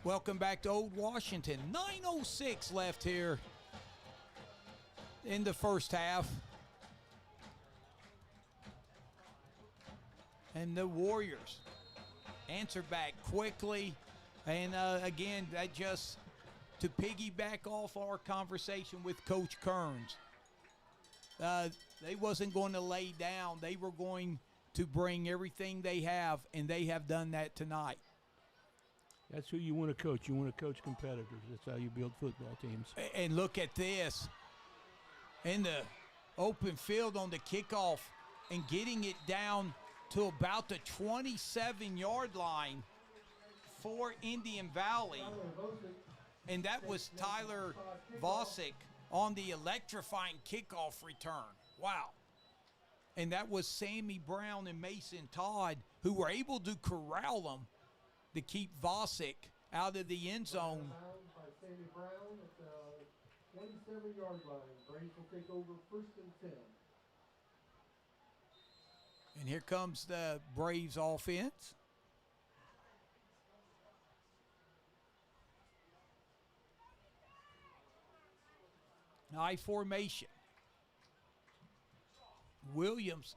Welcome back to Old Washington. 9:06 left here in the first half. And the Warriors answer back quickly. And again, that just to piggyback off our conversation with Coach Kearns. They wasn't going to lay down. They were going to bring everything they have, and they have done that tonight. That's who you want to coach. You want to coach competitors. That's how you build football teams. And look at this. In the open field on the kickoff and getting it down to about the 27-yard line for Indian Valley. And that was Tyler Vosick on the electrifying kickoff return. Wow. And that was Sammy Brown and Mason Todd who were able to corral them to keep Vosick out of the end zone. By Sammy Brown at the 27-yard line. Braves will take over 1st and 10. And here comes the Braves offense. I formation. Williams.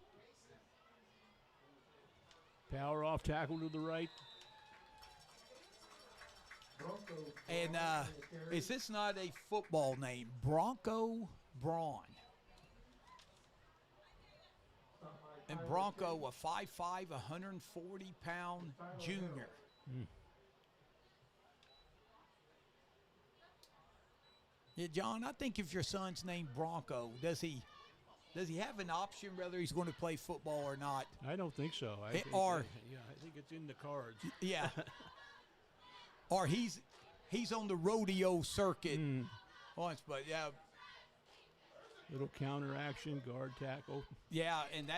Power off tackle to the right. And is this not a football name? Bronco Braun. And Bronco, a 5'5", 140-pound junior. Yeah, John, I think if your son's named Bronco, does he have an option whether he's going to play football or not? I don't think so. I think it's in the cards. Yeah. Or he's on the rodeo circuit once, but yeah. Little counter action, guard tackle. Yeah, and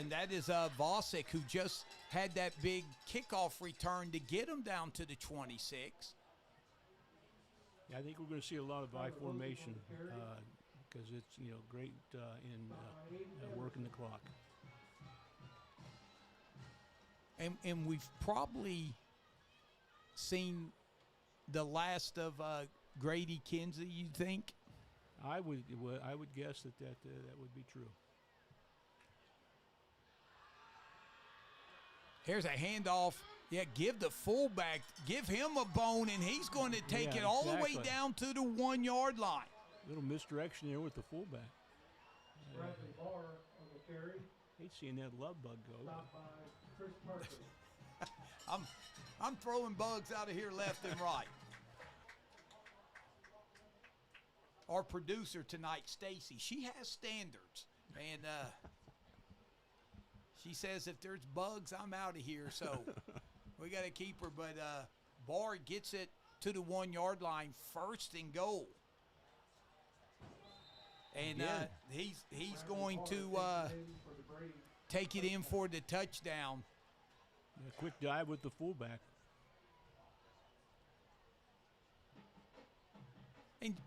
that is Vosick, who just had that big kickoff return to get him down to the 26. Yeah, I think we're going to see a lot of I formation because it's great in working the clock. And we've probably seen the last of Grady Kinsey, you think? I would guess that would be true. Here's a handoff. Yeah, give the fullback, give him a bone, and he's going to take it all the way down to the 1 yard line. Little misdirection there with the fullback. Bradley Barr on the carry. Hate seeing that love bug go. Stopped by Chris Parker. I'm throwing bugs out of here left and right. Our producer tonight, Stacy, she has standards, and she says if there's bugs, I'm out of here. So we got to keep her. But Barr gets it to the 1 yard line, 1st and goal, and he's going to take it in for the touchdown. A quick dive with the fullback.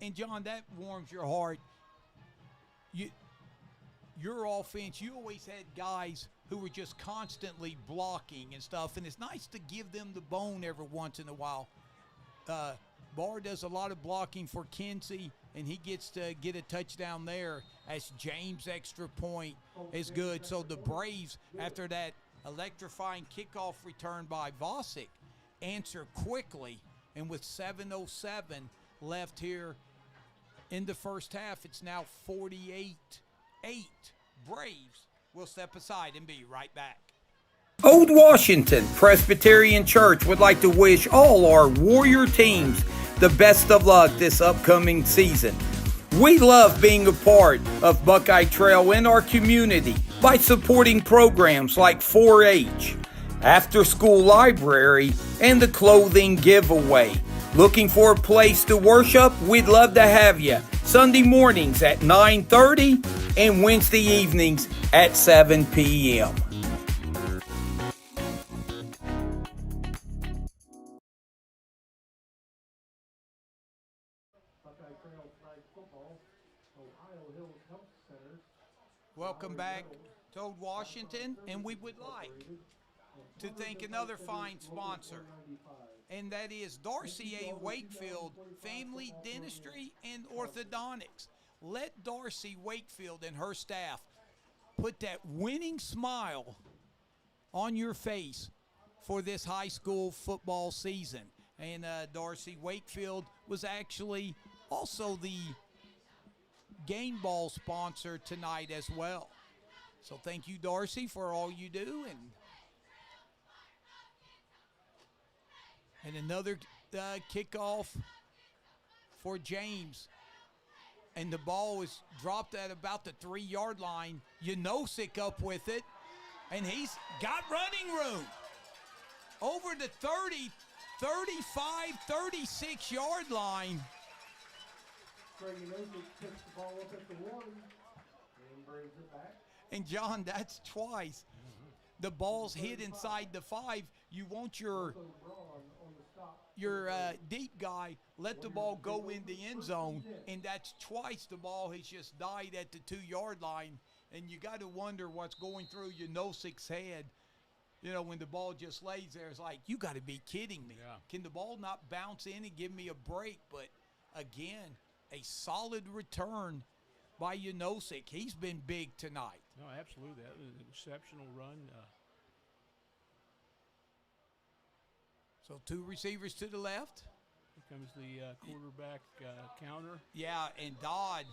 And John, that warms your heart. Your offense, you always had guys who were just constantly blocking and stuff, and it's nice to give them the bone every once in a while. Barr does a lot of blocking for Kinsey, and he gets to get a touchdown there as James' extra point is good. So the Braves, after that electrifying kickoff return by Vosick, answer quickly, and with 7:07 left here in the first half, it's now 48-8. Braves will step aside and be right back. Old Washington Presbyterian Church would like to wish all our Warrior teams the best of luck this upcoming season. We love being a part of Buckeye Trail in our community by supporting programs like 4-H, after-school library, and the clothing giveaway. Looking for a place to worship? We'd love to have you. Sunday mornings at 9:30 and Wednesday evenings at 7 p.m. Welcome back to Old Washington, and we would like to thank another fine sponsor, and that is Darcy A. Wakefield Family Dentistry and Orthodontics. Let Darcy Wakefield and her staff put that winning smile on your face for this high school football season. And Darcy Wakefield was actually also the game ball sponsor tonight as well. So thank you, Darcy, for all you do. And another kickoff for James. And the ball was dropped at about the 3 yard line. Janosik up with it. And he's got running room. Over the 30, 35, 36 yard line. Greg Janosik picks the ball up at the 1 and brings it back. And John, that's twice. The ball's hit inside the 5. You want your deep guy, let the ball go in the end zone, and that's twice the ball has just died at the 2 yard line. And you got to wonder what's going through Janosik's head. You know, when the ball just lays there, it's like, you got to be kidding me. Yeah. Can the ball not bounce in and give me a break? But again, a solid return by Janosik. He's been big tonight. No, absolutely. That was an exceptional run. So 2 receivers to the left. Here comes the quarterback counter. Yeah, and Dodd,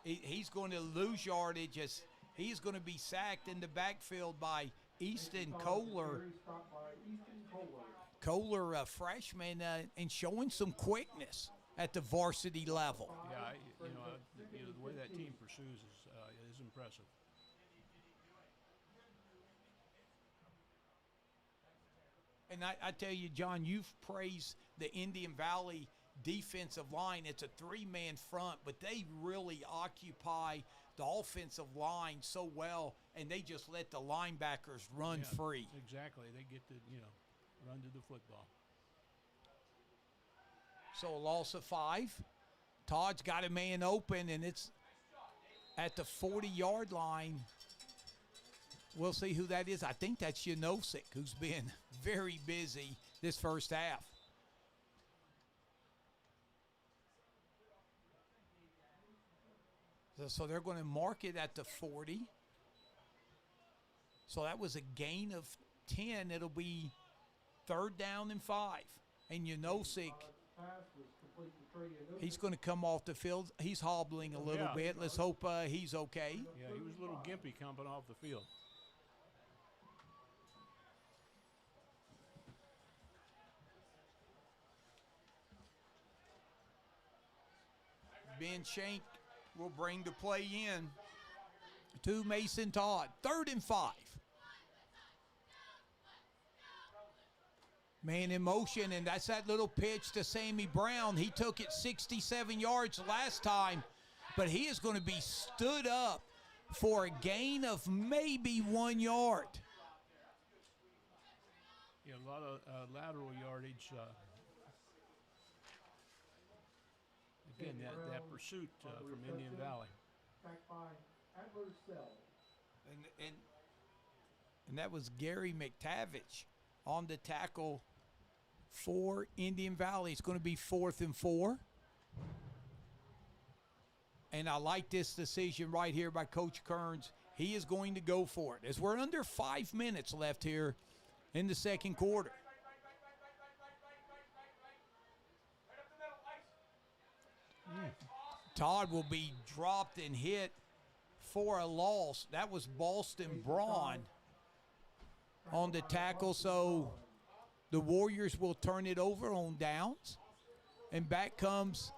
he's going to lose yardage as he's going to be sacked in the backfield by Easton Kohler. Kohler, a freshman, and showing some quickness at the varsity level. Yeah, the way that team pursues is impressive. And I tell you, John, you've praised the Indian Valley defensive line. It's a 3-man front, but they really occupy the offensive line so well, and they just let the linebackers run free. Exactly. They get to, run to the football. So a loss of 5. Todd's got a man open, and it's at the 40-yard line. We'll see who that is. I think that's Janosik, who's been very busy this first half. So they're going to mark it at the 40. So that was a gain of 10. It'll be 3rd down and 5. And Janosik, he's going to come off the field. He's hobbling a little bit. Let's hope he's okay. Yeah, he was a little gimpy coming off the field. Ben Shank will bring the play in to Mason Todd. 3rd and 5. Man in motion, and that's that little pitch to Sammy Brown. He took it 67 yards last time, but he is going to be stood up for a gain of maybe 1 yard. Yeah, a lot of lateral yardage. Again, that pursuit from Indian Valley. And that was Gary McTavish on the tackle for Indian Valley. It's going to be 4th and 4. And I like this decision right here by Coach Kearns. He is going to go for it as we're under 5 minutes left here in the second quarter. Todd will be dropped and hit for a loss. That was Boston Braun on the tackle. So the Warriors will turn it over on downs. And back comes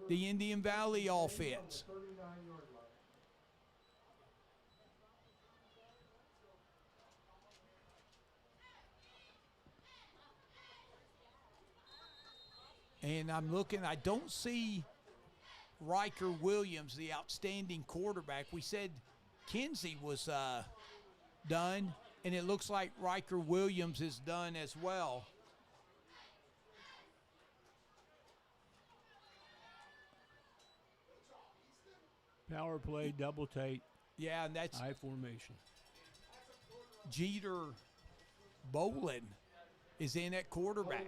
the Indian Valley offense. And I'm looking, I don't see Riker Williams, the outstanding quarterback. We said Kinsey was done, and it looks like Riker Williams is done as well. Power play, double tight. Yeah, and that's high formation. Jeter Bolin is in at quarterback.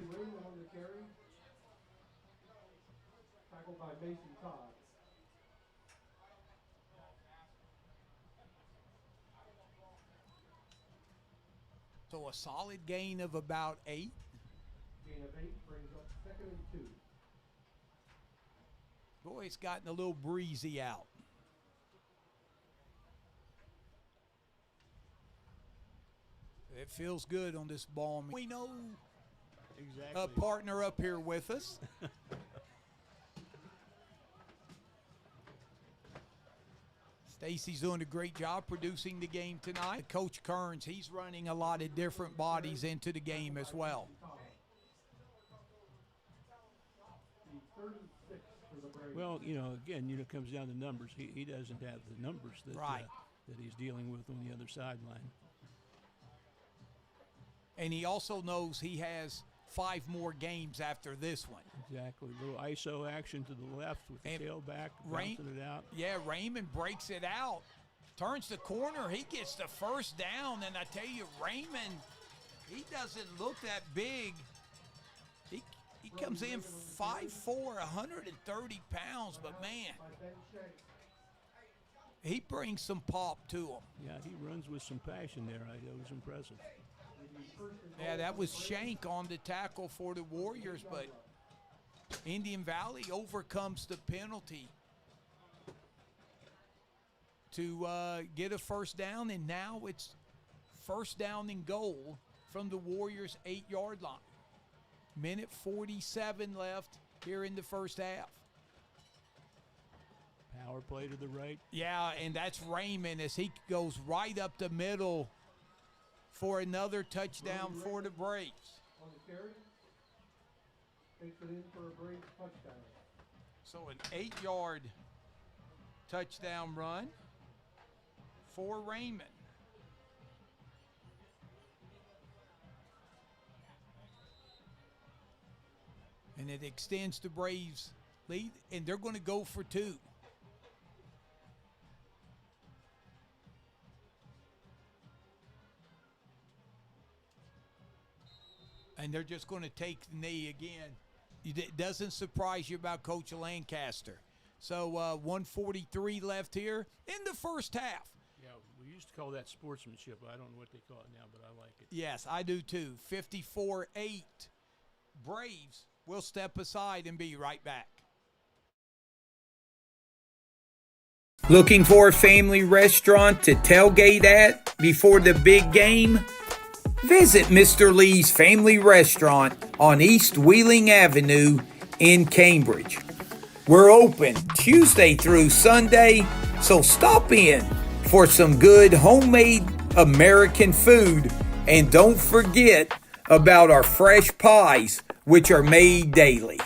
Tackled by Mason Todd. So a solid gain of about 8. Gain of 8 brings up 2nd and 2. Boy, it's gotten a little breezy out. It feels good on this ball. We know exactly a partner up here with us. Stacy's doing a great job producing the game tonight. Coach Kearns, he's running a lot of different bodies into the game as well. Well, again, it comes down to numbers. He doesn't have the numbers that that he's dealing with on the other sideline. And he also knows he has 5 more games after this one. Exactly. A little ISO action to the left with the tailback, bouncing it out. Yeah, Raymond breaks it out. Turns the corner. He gets the first down. And I tell you, Raymond, he doesn't look that big. He comes in 5'4", 130 pounds. But, man, he brings some pop to him. Yeah, he runs with some passion there. It was impressive. Yeah, that was Shank on the tackle for the Warriors, but Indian Valley overcomes the penalty to get a first down, and now it's first down and goal from the Warriors' 8-yard line. Minute 47 left here in the first half. Power play to the right. Yeah, and that's Raymond as he goes right up the middle for another touchdown for the Braves. On the carry, takes it in for a Braves touchdown. So an 8-yard touchdown run for Raymond. And it extends the Braves' lead, and they're going to go for 2. And they're just going to take the knee again. It doesn't surprise you about Coach Lancaster. So 1:43 left here in the first half. Yeah, we used to call that sportsmanship. I don't know what they call it now, but I like it. Yes, I do too. 54-8. Braves will step aside and be right back. Looking for a family restaurant to tailgate at before the big game? Visit Mr. Lee's Family Restaurant on East Wheeling Avenue in Cambridge. We're open Tuesday through Sunday, so stop in for some good homemade American food, and don't forget about our fresh pies, which are made daily.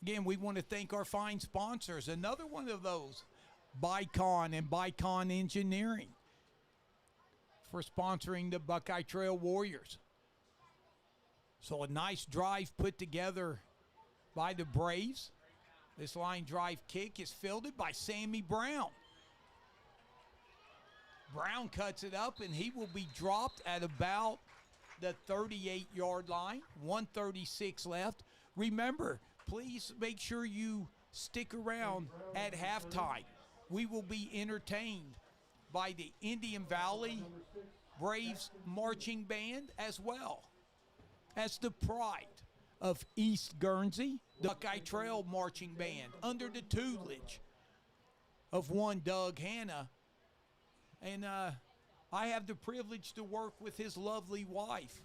Again, we want to thank our fine sponsors. Another one of those, Bicon and Bicon Engineering, for sponsoring the Buckeye Trail Warriors. So a nice drive put together by the Braves. This line drive kick is fielded by Sammy Brown. Brown cuts it up, and he will be dropped at about the 38-yard line. 1:36 left. Remember, please make sure you stick around at halftime. We will be entertained by the Indian Valley Braves Marching Band, as well as the pride of East Guernsey, the Buckeye Trail Marching Band, under the tutelage of one Doug Hanna. And I have the privilege to work with his lovely wife,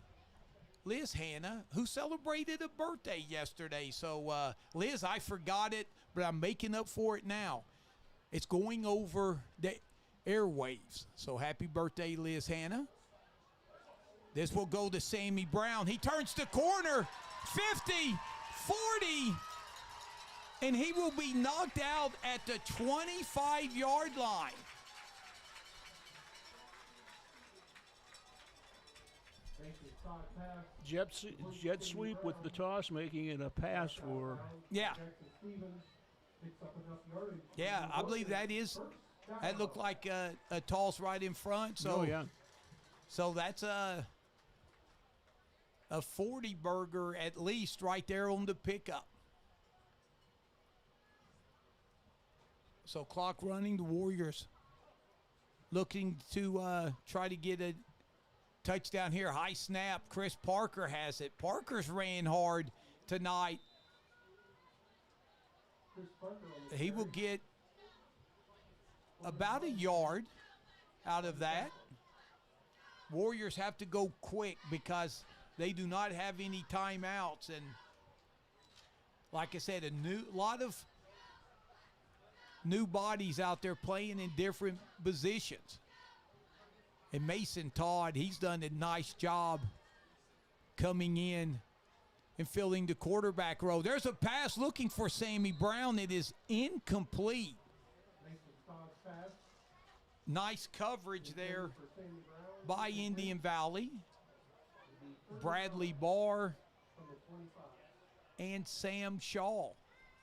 Liz Hanna, who celebrated a birthday yesterday. So, Liz, I forgot it, but I'm making up for it now. It's going over the airwaves. So, happy birthday, Liz Hanna. This will go to Sammy Brown. He turns the corner, 50, 40, and he will be knocked out at the 25-yard line. Jet sweep with the toss, making it a pass for. Yeah. Yeah, I believe that looked like a toss right in front. So, oh, yeah. So that's a 40 burger at least right there on the pickup. So clock running, the Warriors looking to try to get a touchdown here. High snap. Chris Parker has it. Parker's ran hard tonight. He will get about a yard out of that. Warriors have to go quick because they do not have any timeouts. And like I said, a lot of new bodies out there playing in different positions. And Mason Todd, he's done a nice job coming in and filling the quarterback role. There's a pass looking for Sammy Brown. It is incomplete. Nice coverage there by Indian Valley. Bradley Barr and Sam Shaw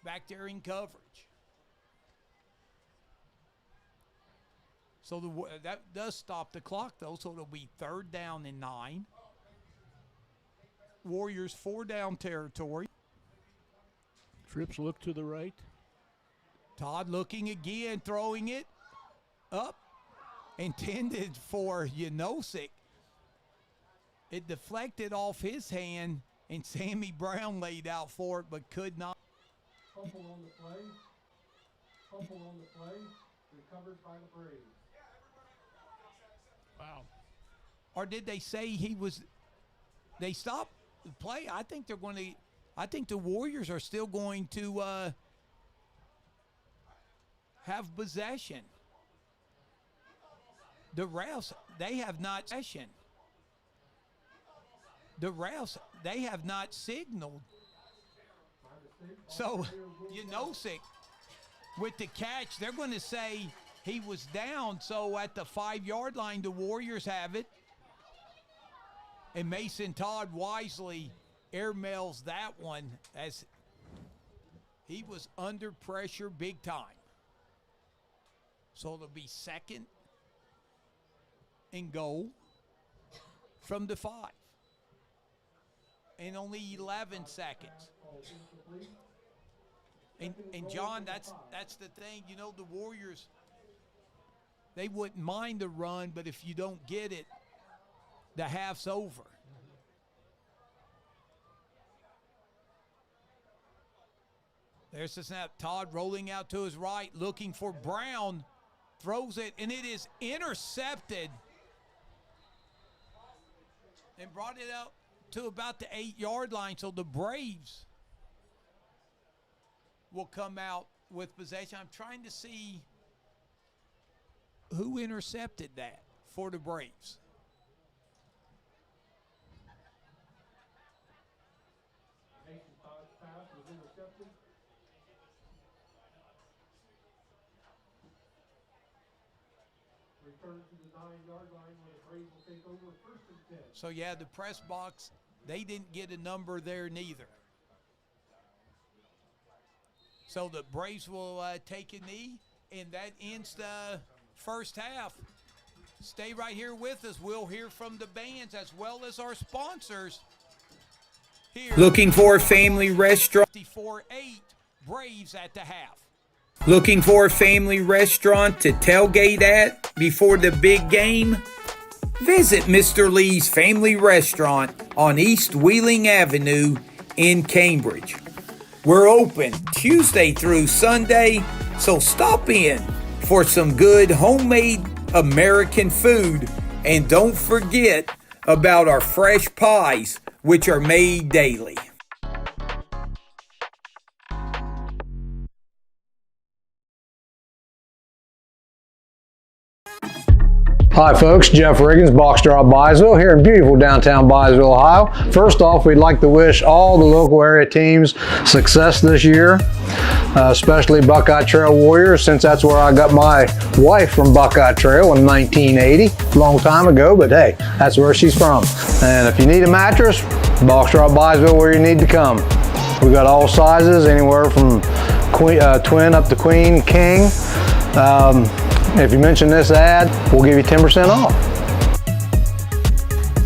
back there in coverage. So that does stop the clock, though, so it'll be 3rd down and 9. Warriors 4 down territory. Trips look to the right. Todd looking again, throwing it up. Intended for Janosik. It deflected off his hand, and Sammy Brown laid out for it, but could not. Fumble on the play. Fumble on the play. Recovered by the Braves. Wow. Or did they say they stopped the play? I think the Warriors are still going to have possession. The refs, they have not possession. The refs, they have not signaled So, Yanosic, with the catch, they're going to say he was down. So at the 5-yard line, the Warriors have it. And Mason Todd wisely airmails that one as he was under pressure big time. So it'll be 2nd and goal from the 5. And only 11 seconds. And John, that's the thing. You know, the Warriors, they wouldn't mind the run, but if you don't get it, the half's over. There's the snap. Todd rolling out to his right, looking for Brown. Throws it, and it is intercepted. And brought it out to about the 8-yard line. So the Braves will come out with possession. I'm trying to see who intercepted that for the Braves. Mason Todd's pass was intercepted. Return to the 9-yard line where the Braves will take over 1st and 10. So, yeah, the press box, they didn't get a number there neither. So the Braves will take a knee, and that ends the first half. Stay right here with us. We'll hear from the bands as well as our sponsors. Here, Looking for a family restaurant? 54-8, Braves at the half. Looking for a family restaurant to tailgate at before the big game? Visit Mr. Lee's Family Restaurant on East Wheeling Avenue in Cambridge. We're open Tuesday through Sunday, so stop in for some good homemade American food, and don't forget about our fresh pies, which are made daily. Hi folks, Jeff Riggins, Boxdrop Byesville, here in beautiful downtown Byesville, Ohio. First off, we'd like to wish all the local area teams success this year, especially Buckeye Trail Warriors, since that's where I got my wife from Buckeye Trail in 1980, long time ago, but hey, that's where she's from. And if you need a mattress, Boxdrop Byesville where you need to come. We got all sizes, anywhere from twin up to queen, king. If you mention this ad, we'll give you 10% off.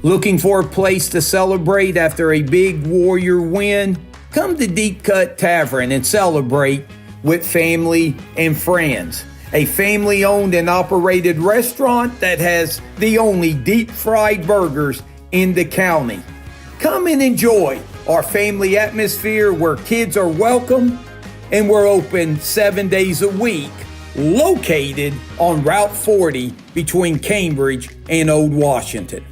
Looking for a place to celebrate after a big Warrior win? Come to Deep Cut Tavern and celebrate with family and friends. A family-owned and operated restaurant that has the only deep-fried burgers in the county. Come and enjoy our family atmosphere where kids are welcome, and we're open 7 days a week. Located on Route 40 between Cambridge and Old Washington.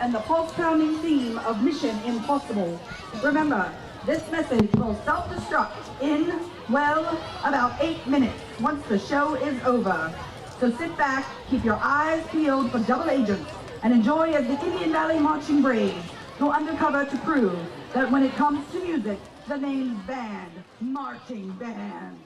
And the pulse-pounding theme of Mission Impossible. Remember, this message will self-destruct in, well, about 8 minutes once the show is over. So sit back, keep your eyes peeled for double agents, and enjoy as the Indian Valley Marching Braves go undercover to prove that when it comes to music, the name's band, marching band.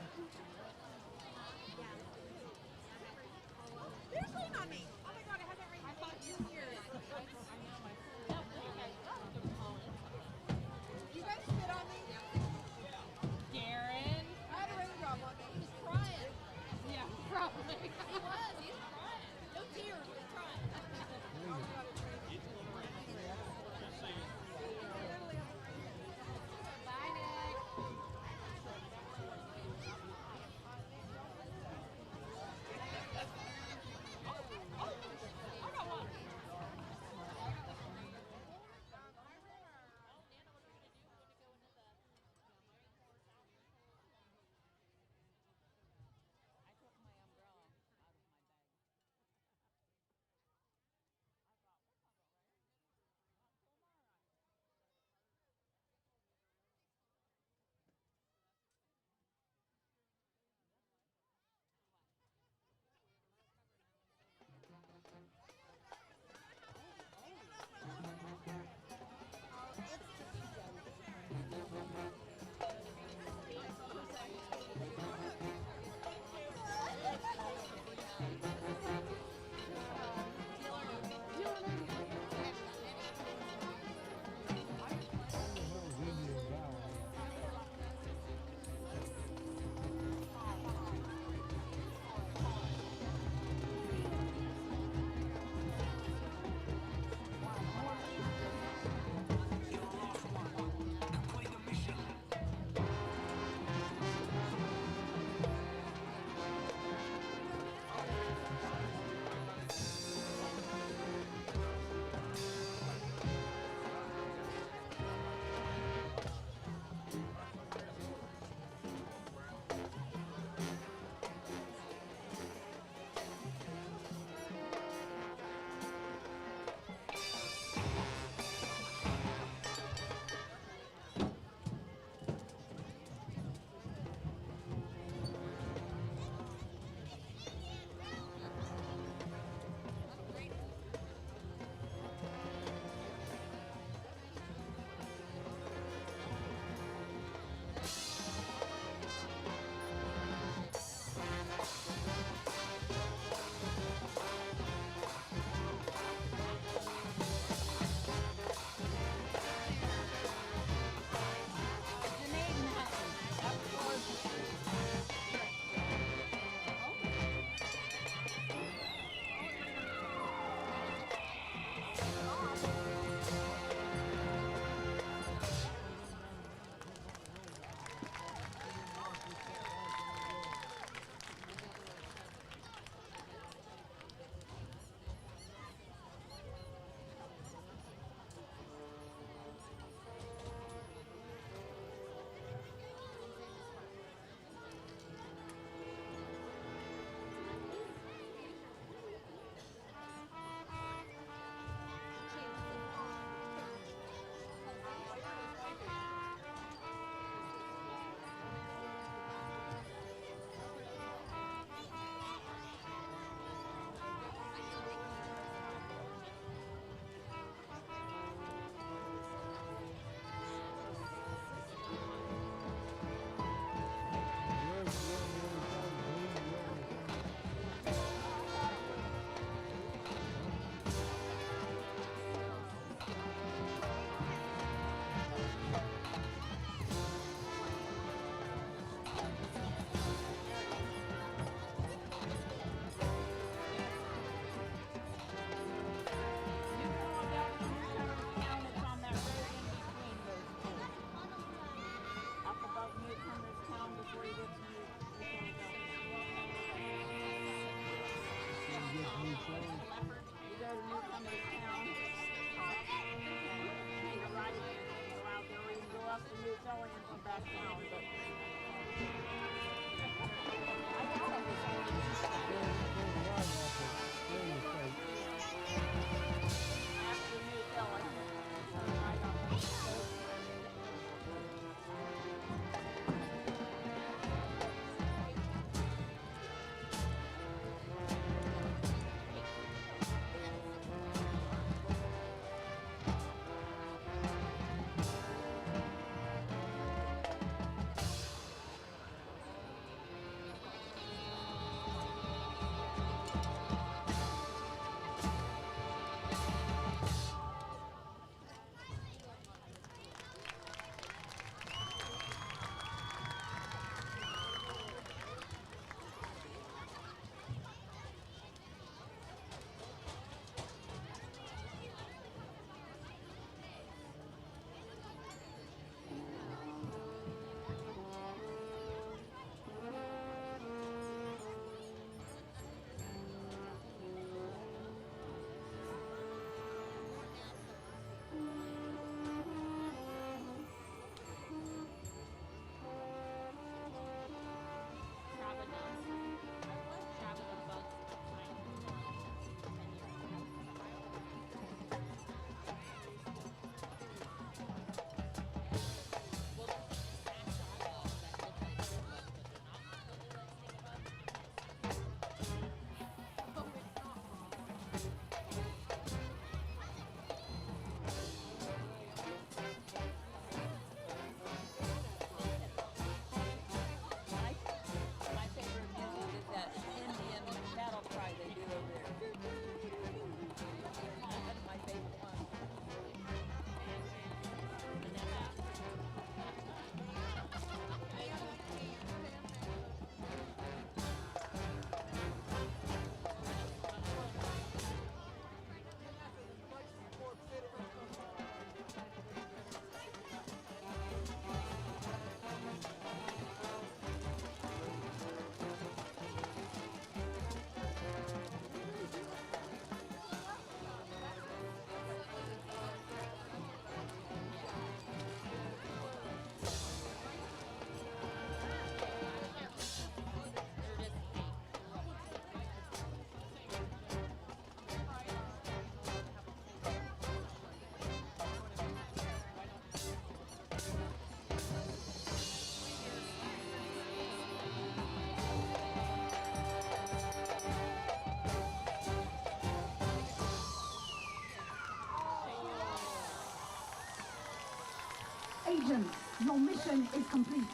Agents, your mission is complete.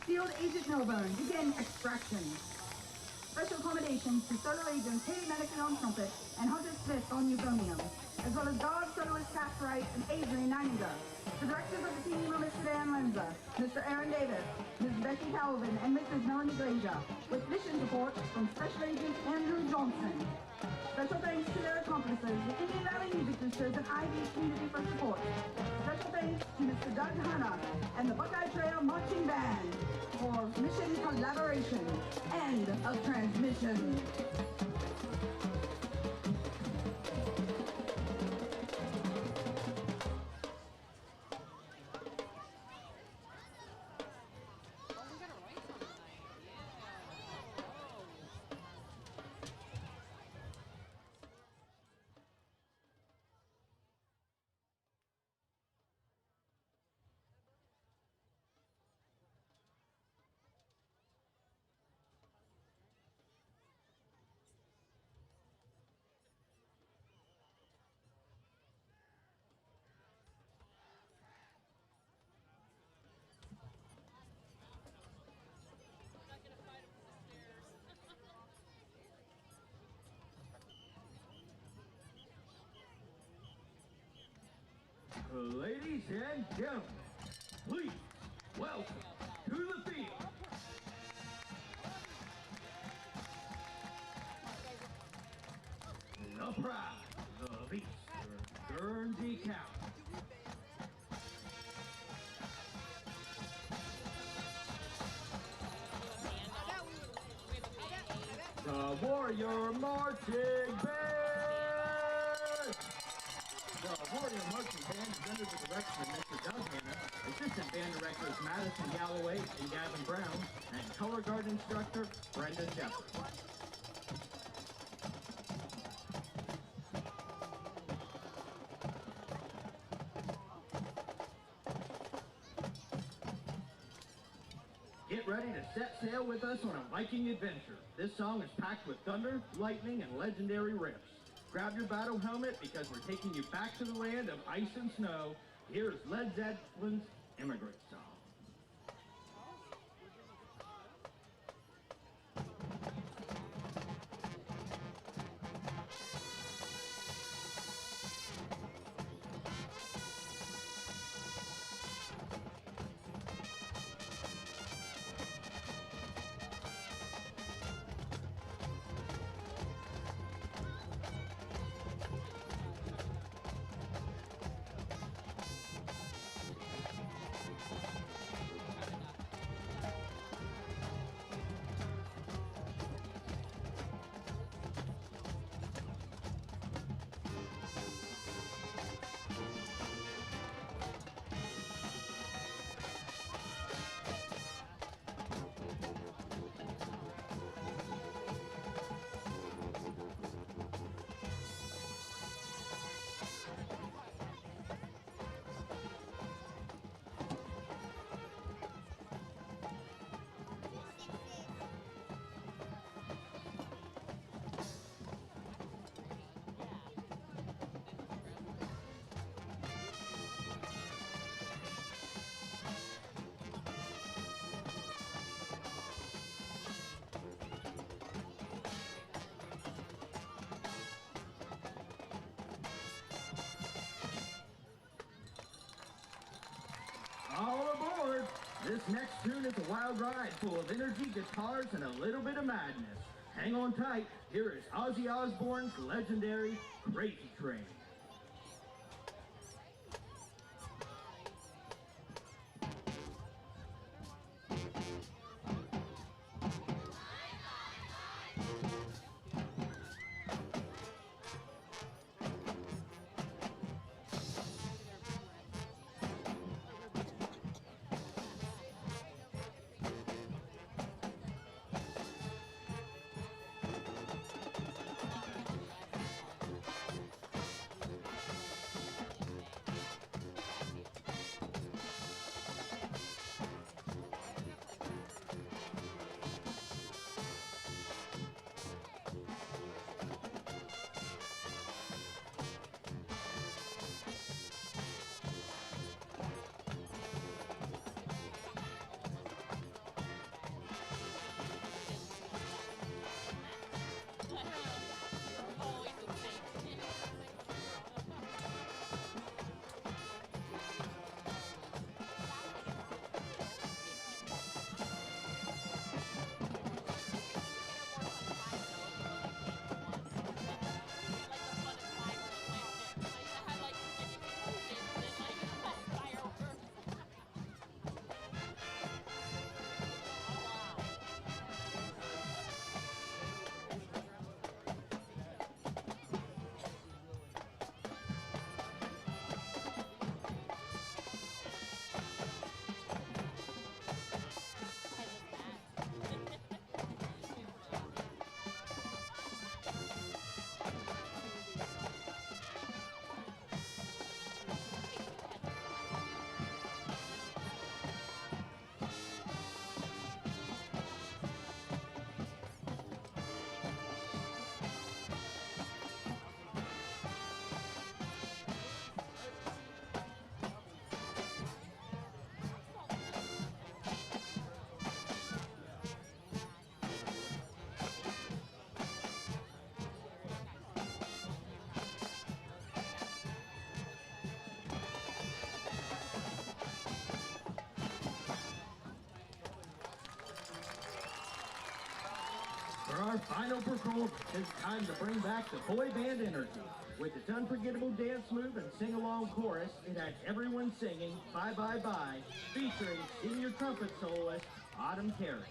Field Agent Milburn, begin extraction. Special accommodations to solo agents Haley Medican on trumpet and Hunter Smith on euphonium, as well as guard soloist Cass Wright and Adrian Nininger. The directors of the team are Mr. Dan Lenza, Mr. Aaron Davis, Ms. Becky Calvin, and Mrs. Melanie Glazier, with mission support from Special Agent Andrew Johnson. Special thanks to their accomplices, the Indian Valley Music Boosters and Ivy Community for support. Special thanks to Mr. Doug Hanna and the Buckeye Trail Marching Band for mission collaboration. End of transmission. Ladies and gentlemen, please welcome to the field the pride of Eastern Guernsey County. The Warrior Marching Band! The Warrior Marching Band is under the direction of Mr. Doug Hanna, Assistant Band Director directors Madison Galloway and Gavin Brown, and color guard instructor Brenda Shepard. Get ready to set sail with us on a Viking adventure. This song is packed with thunder, lightning, and legendary riffs. Grab your battle helmet because we're taking you back to the land of ice and snow. Here's Led Zeppelin's Immigrant Song. All aboard! This next tune is a wild ride full of energy, guitars, and a little bit of madness. Hang on tight, here is Ozzy Osbourne's legendary Crazy Train. For our final performance, it's time to bring back the boy band energy. With its unforgettable dance move and sing-along chorus, it had everyone singing Bye Bye Bye, featuring senior trumpet soloist Autumn Carey.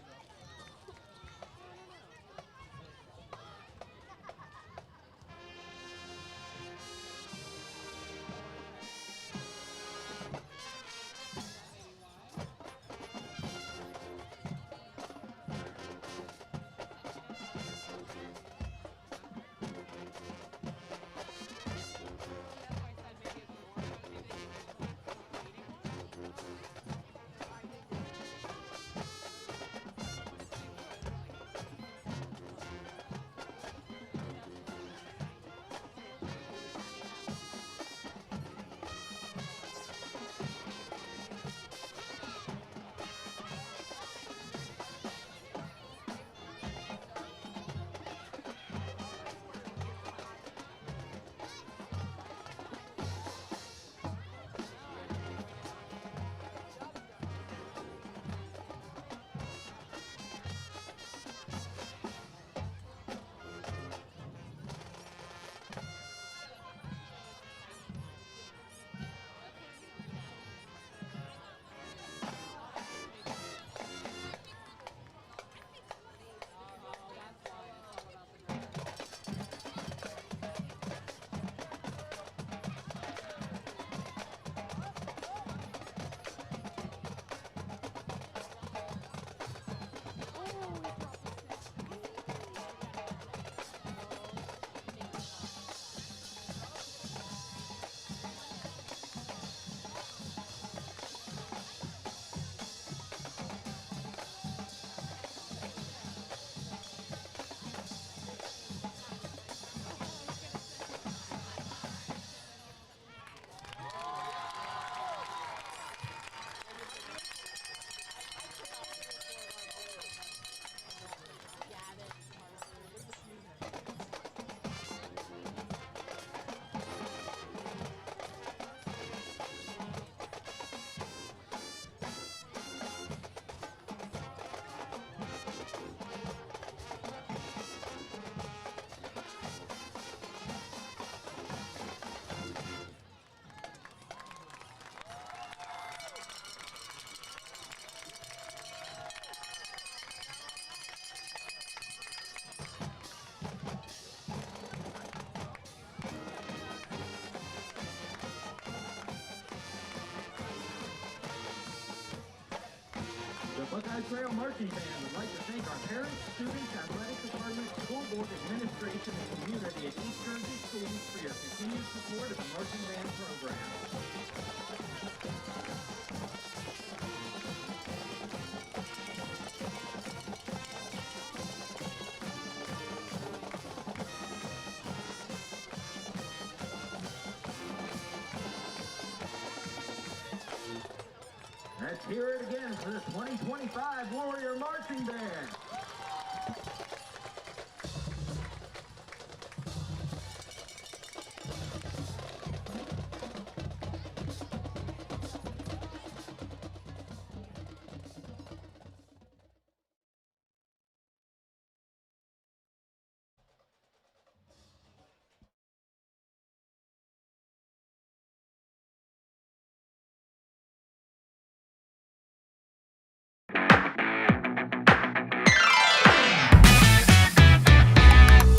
Buckeye Trail Marching Band would like to thank our parents, students, athletic department, school board administration, and community at East Jersey Schools for your continued support of the Marching Band program. Let's hear it again for the 2025 Warrior Marching Band.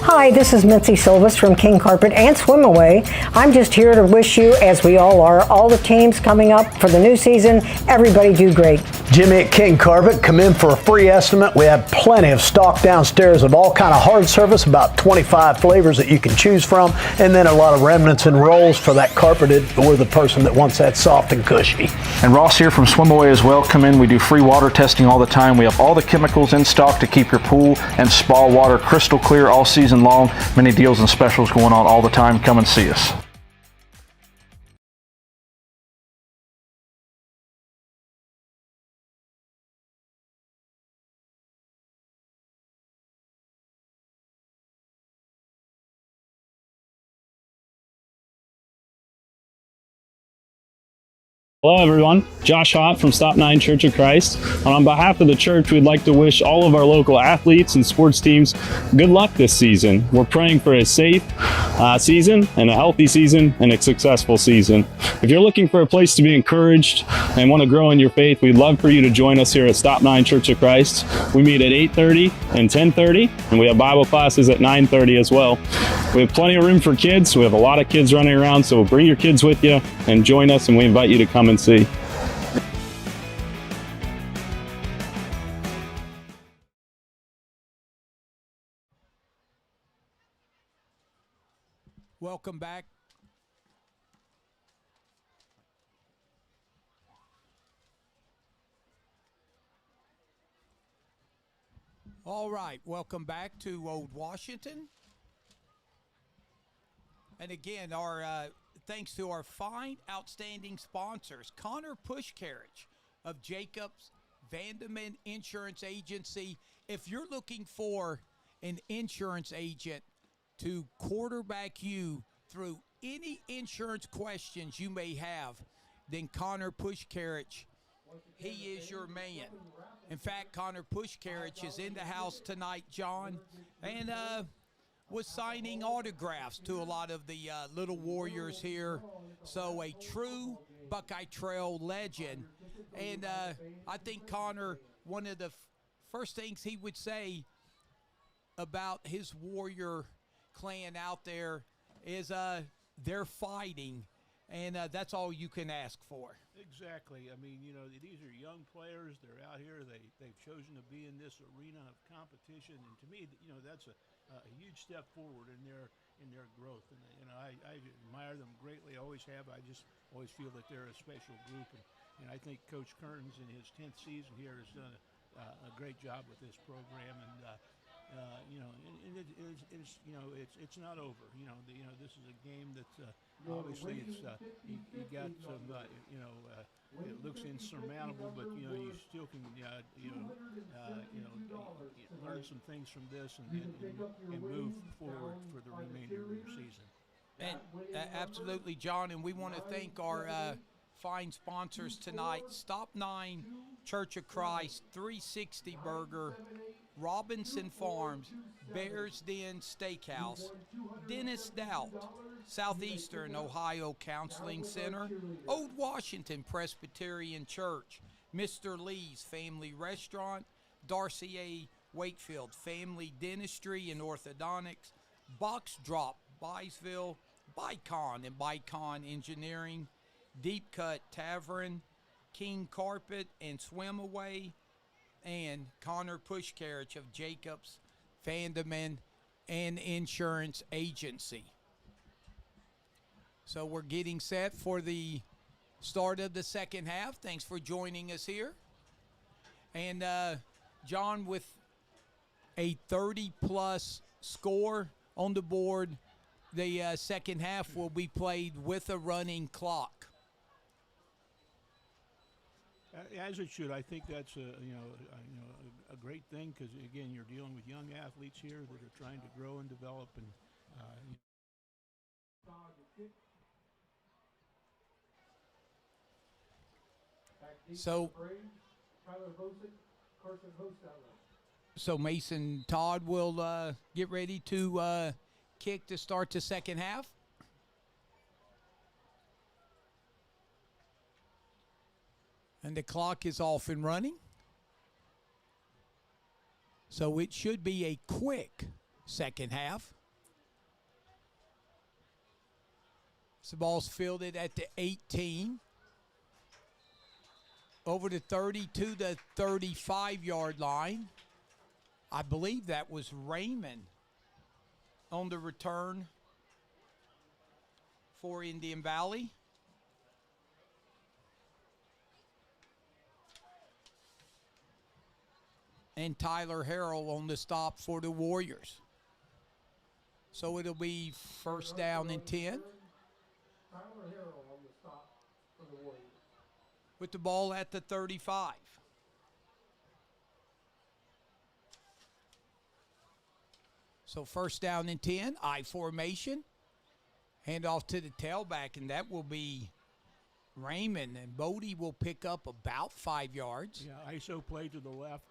Hi, this is Mitzi Silvas from King Carpet and Swim Away. I'm just here to wish you, as we all are, all the teams coming up for the new season, everybody do great. Jimmy at King Carpet, come in for a free estimate. We have plenty of stock downstairs of all kind of hard surface, about 25 flavors that you can choose from, and then a lot of remnants and rolls for that carpeted or the person that wants that soft and cushy. And Ross here from Swim Away as well. Come in. We do free water testing all the time. We have all the chemicals in stock to keep your pool and spa water crystal clear all season long. Many deals and specials going on all the time. Come and see us. Hello everyone, Josh Hott from Stop 9 Church of Christ. And on behalf of the church, we'd like to wish all of our local athletes and sports teams good luck this season. We're praying for a safe season and a healthy season and a successful season. If you're looking for a place to be encouraged and want to grow in your faith, we'd love for you to join us here at Stop 9 Church of Christ. We meet at 8:30 and 10:30, and we have Bible classes at 9:30 as well. We have plenty of room for kids. We have a lot of kids running around, so bring your kids with you and join us, and we invite you to come and see. Welcome back. All right, welcome back to Old Washington. And again, our thanks to our fine, outstanding sponsors, Connor Pushcarriage of Jacobs Vandeman Insurance Agency. If you're looking for an insurance agent to quarterback you through any insurance questions you may have, then Connor Pushcarriage, he is your man. In fact, Connor Pushcarriage is in the house tonight, John, and was signing autographs to a lot of the little Warriors here. So a true Buckeye Trail legend. And I think Connor, one of the first things he would say about his Warrior clan out there is they're fighting, and that's all you can ask for. Exactly. I mean, you know, these are young players. They're out here. They've chosen to be in this arena of competition, and to me, you know, that's a huge step forward in their growth. And you know, I admire them greatly. Always have. I just always feel that they're a special group, and I think Coach Kearns in his 10th season here has done a great job with this program. And you know, it's you know, it's not over. You know, this is a game that obviously it's you got some you know, it looks insurmountable, but you know, you still can learn some things from this and move forward for the remainder of your season. And absolutely, John, and we want to thank our fine sponsors tonight: Stop 9 Church of Christ, 360 Burger, Robinson Farms, Bears Den Steakhouse, Dennis Doubt, Southeastern Ohio Counseling Center, Old Washington Presbyterian Church, Mr. Lee's Family Restaurant, Darcy A. Wakefield Family Dentistry and Orthodontics, Box Drop Byesville, Bicon and Bicon Engineering, Deep Cut Tavern, King Carpet and Swim Away, and Connor Pushkarich of Jacobs, Vandeman, and Insurance Agency. So we're getting set for the start of the second half. Thanks for joining us here. And John, with a 30-plus score on the board, the second half will be played with a running clock. As it should. I think that's a great thing, because again, you're dealing with young athletes here that are trying to grow and develop. And So Mason Todd will get ready to kick to start the second half. And the clock is off and running. So it should be a quick second half. So the ball's fielded at the 18. Over the 30 to the 35-yard line. I believe that was Raymond on the return for Indian Valley. And Tyler Harrell on the stop for the Warriors. So it'll be first down and 10. Tyler Harrell on the stop for the Warriors. With the ball at the 35. So first down and 10, I formation. Hand off to the tailback, and that will be Raymond. And Bodie will pick up about 5 yards. yeah, ISO play to the left.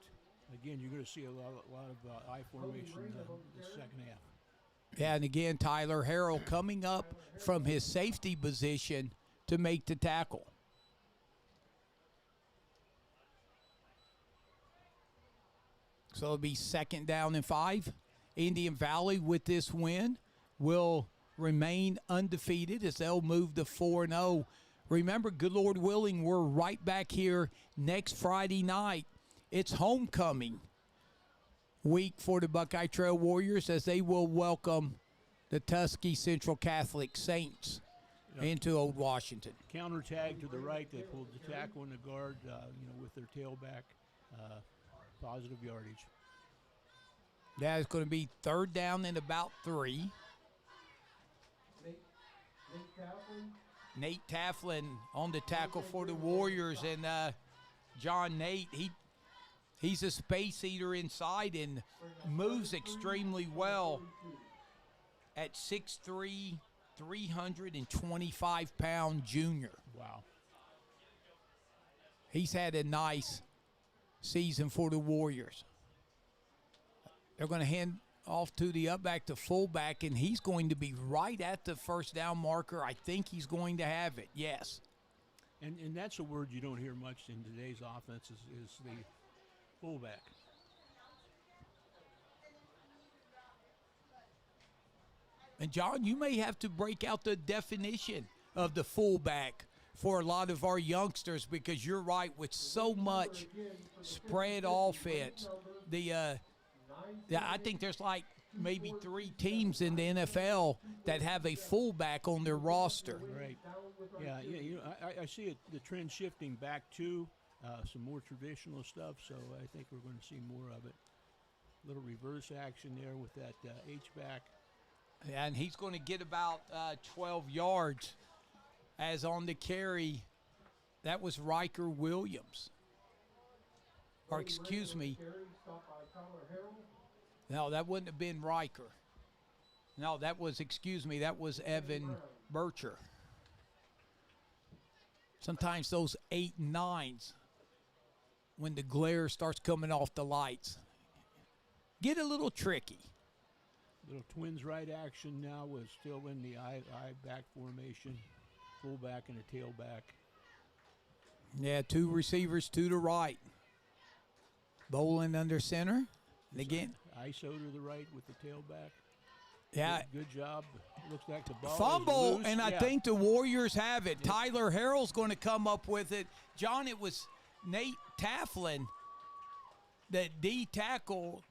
Again, you're going to see a lot of I formation in the second half. Yeah, and again, Tyler Harrell coming up from his safety position to make the tackle. So it'll be second down and 5. Indian Valley, with this win, will remain undefeated as they'll move to 4-0. Remember, good Lord willing, we're right back here next Friday night. It's homecoming week for the Buckeye Trail Warriors as they will welcome the Tuskegee Central Catholic Saints into Old Washington. Counter tag to the right. They pulled the tackle in the guard, with their tailback. Positive yardage. That is going to be third down and about 3. Nate Tafflin on the tackle for the Warriors. And John Nate, he's a space eater inside and moves extremely well at 6'3", 325-pound junior. Wow. He's had a nice season for the Warriors. They're going to hand off to the back to fullback, and he's going to be right at the first down marker. I think he's going to have it, yes. And that's a word you don't hear much in today's offense is the fullback. And, John, you may have to break out the definition of the fullback for a lot of our youngsters, because you're right, with so much spread offense. I think there's like maybe 3 teams in the NFL that have a fullback on their roster. Right. Yeah. I see it, the trend shifting back to some more traditional stuff, so I think we're going to see more of it. A little reverse action there with that H-back. And he's going to get about 12 yards as on the carry. That was Riker Williams. Or excuse me. No, that wouldn't have been Riker. No, that was Evan Bircher. Sometimes those 8 and 9s, when the glare starts coming off the lights, get a little tricky. Little twins right action now was still in the I back formation, fullback and a tailback. Yeah, 2 receivers to the right. Bolin under center. And again, ISO to the right with the tailback. Yeah. Good job. Looks like the ball fumble, is loose. and I think the Warriors have it. Tyler Harrell's going to come up with it. John, it was Nate Tafflin that D tackle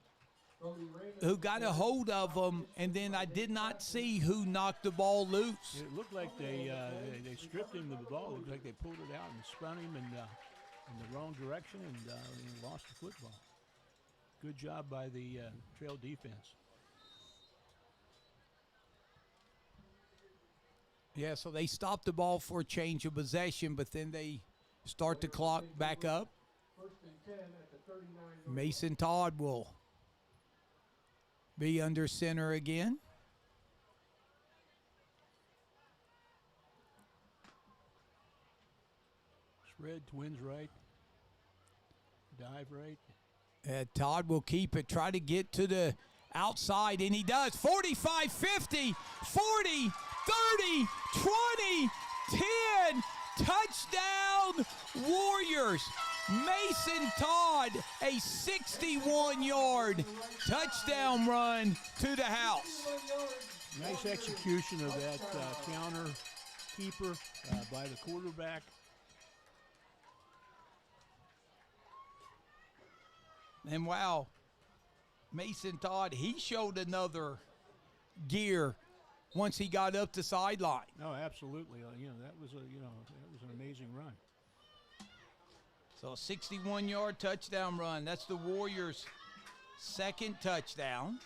who got a hold of him, and then I did not see who knocked the ball loose. It looked like they stripped him of the ball. It looked like they pulled it out and spun him in the wrong direction, and he lost the football. Good job by the Trail defense. Yeah, so they stopped the ball for a change of possession, but then they start the clock back up. Mason Todd will be under center again. Spread, twins right, dive right. Todd will keep it, try to get to the outside, and he does. 45, 50, 40, 30, 20, 10, touchdown Warriors. Mason Todd, a 61-yard touchdown run to the house. Nice execution of that counter keeper by the quarterback. And wow, Mason Todd, he showed another gear once he got up the sideline. No, absolutely. That was an amazing run. So a 61-yard touchdown run. That's the Warriors' second touchdown.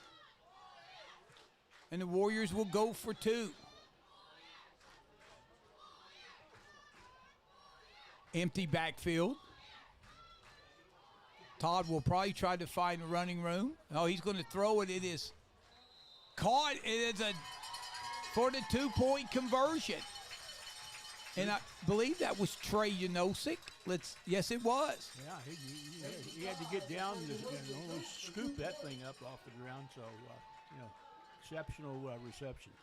And the Warriors will go for 2. Empty backfield. Todd will probably try to find a running room. Oh, he's going to throw it. It is caught. It is for the 2-point conversion. And I believe that was Trey Janosic. Yes, it was. Yeah, he had to get down and almost scoop that thing up off the ground. So, exceptional reception.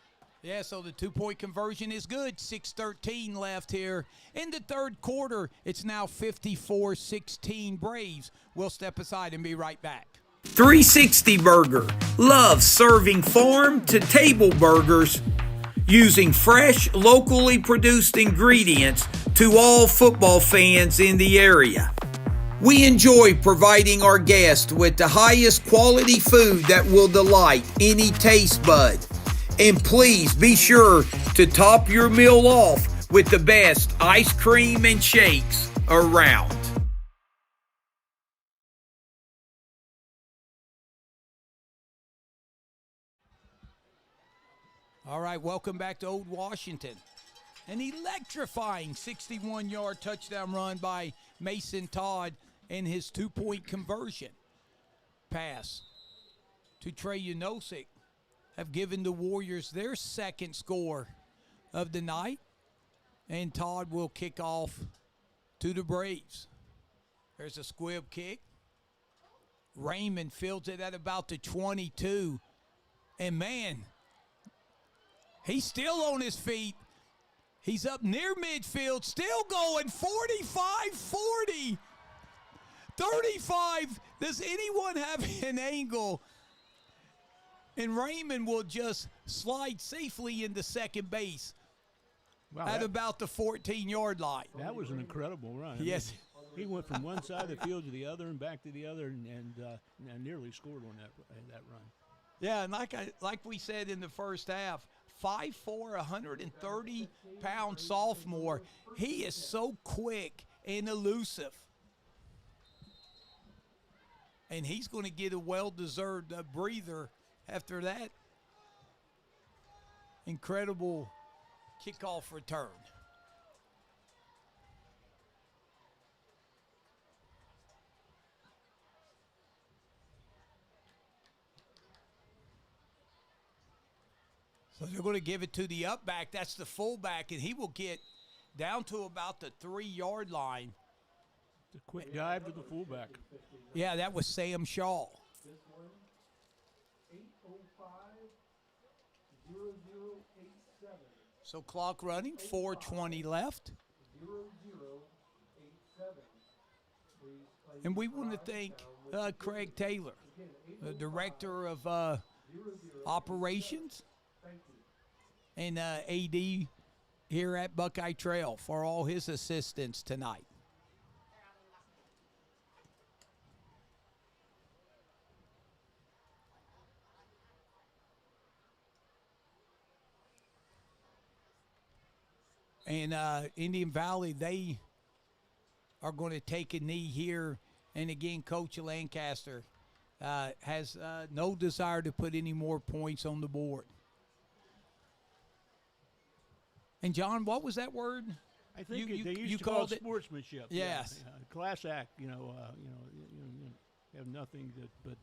Yeah, so the 2-point conversion is good. 6:13 left here in the third quarter. It's now 54-16 Braves. We'll step aside and be right back. 360 Burger. Love serving farm to table burgers using fresh, locally produced ingredients to all football fans in the area. We enjoy providing our guests with the highest quality food that will delight any taste bud. And please be sure to top your meal off with the best ice cream and shakes around. All right, welcome back to Old Washington. An electrifying 61-yard touchdown run by Mason Todd and his 2-point conversion. Pass to Trey Janosic have given the Warriors their second score of the night. And Todd will kick off to the Braves. There's a squib kick. Raymond fields it at about the 22. And man, he's still on his feet. He's up near midfield, still going 45-40. 35. Does anyone have an angle? And Raymond will just slide safely into second base at about the 14-yard line. That was an incredible run. Yes. He went from one side of the field to the other and back to the other and nearly scored on that run. Yeah, and like we said in the first half, 5'4", 130-pound sophomore. He is so quick and elusive. And he's going to get a well-deserved breather after that incredible kickoff return. So they're going to give it to the up back. That's the fullback, and he will get down to about the 3-yard line. The quick dive to the fullback. Yeah, that was Sam Shaw. This one, 8:05:00:87. So clock running, 4:20 left. 00:87. And we want to thank Craig Taylor, the director of operations and AD here at Buckeye Trail, for all his assistance tonight. And Indian Valley, they are going to take a knee here. And again, Coach Lancaster has no desire to put any more points on the board. And John, what was that word? I think they used to call it sportsmanship. Yes, yeah. Class act. You have nothing but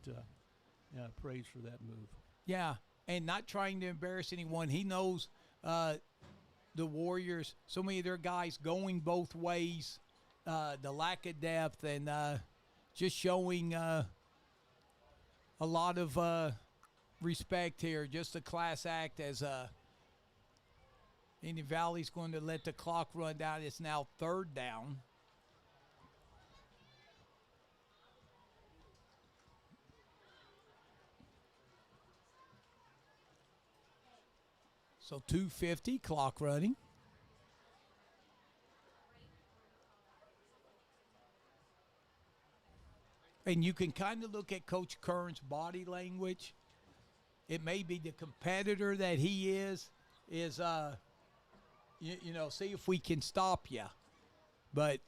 praise for that move. Yeah, and not trying to embarrass anyone. He knows the Warriors. So many of their guys going both ways. The lack of depth and just showing a lot of respect here. Just a class act as Indian Valley's going to let the clock run down. It's now 3rd down. So 2:50 clock running. And you can kind of look at Coach Kern's body language. It may be the competitor that he is see if we can stop you. But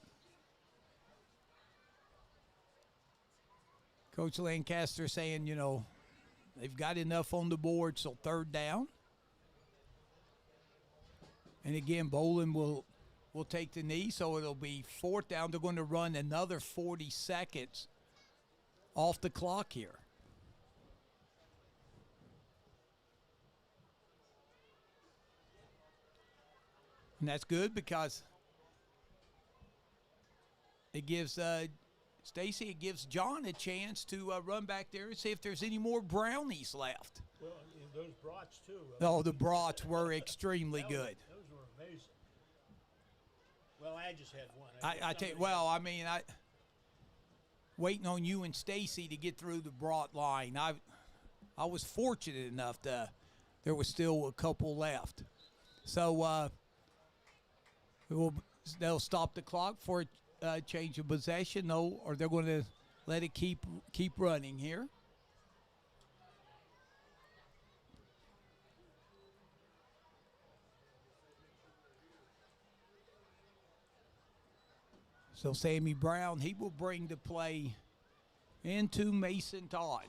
Coach Lancaster saying, they've got enough on the board, so 3rd down. And again, Bolin will take the knee, so it'll be 4th down. They're going to run another 40 seconds off the clock here. And that's good because it gives Stacy, it gives John a chance to run back there and see if there's any more brownies left. Well, those brats too. No, the brats were extremely good. Those were amazing. Well, I just had one. I tell you, waiting on you and Stacy to get through the brat line. I was fortunate enough there was still a couple left. So they'll stop the clock for a change of possession, or they're going to let it keep running here. So Sammy Brown, he will bring the play into Mason Todd.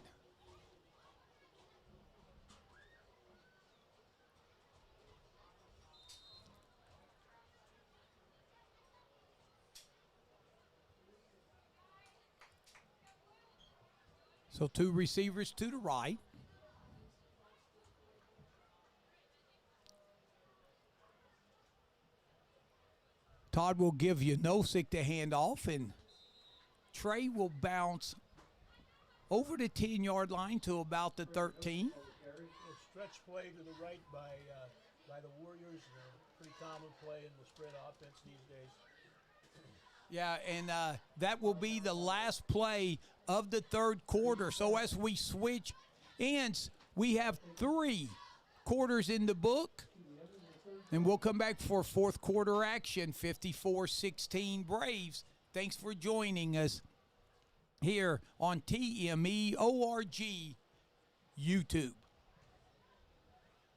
So 2 receivers to the right. Todd will give you Nosek to hand off, and Trey will bounce over the 10-yard line to about the 13. A stretch play to the right by the Warriors, a pretty common play in the spread offense these days. Yeah, and that will be the last play of the 3rd quarter. So as we switch ends, we have 3 quarters in the book. And we'll come back for 4th quarter action, 54-16 Braves. Thanks for joining us here on TMEORG YouTube.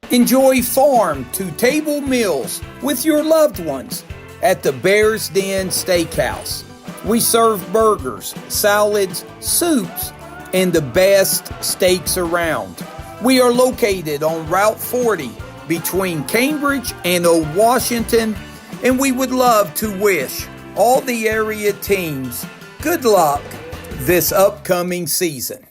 Enjoy farm-to-table meals with your loved ones at the Bear's Den Steakhouse. We serve burgers, salads, soups, and the best steaks around. We are located on Route 40 between Cambridge and Old Washington, and we would love to wish all the area teams good luck this upcoming season.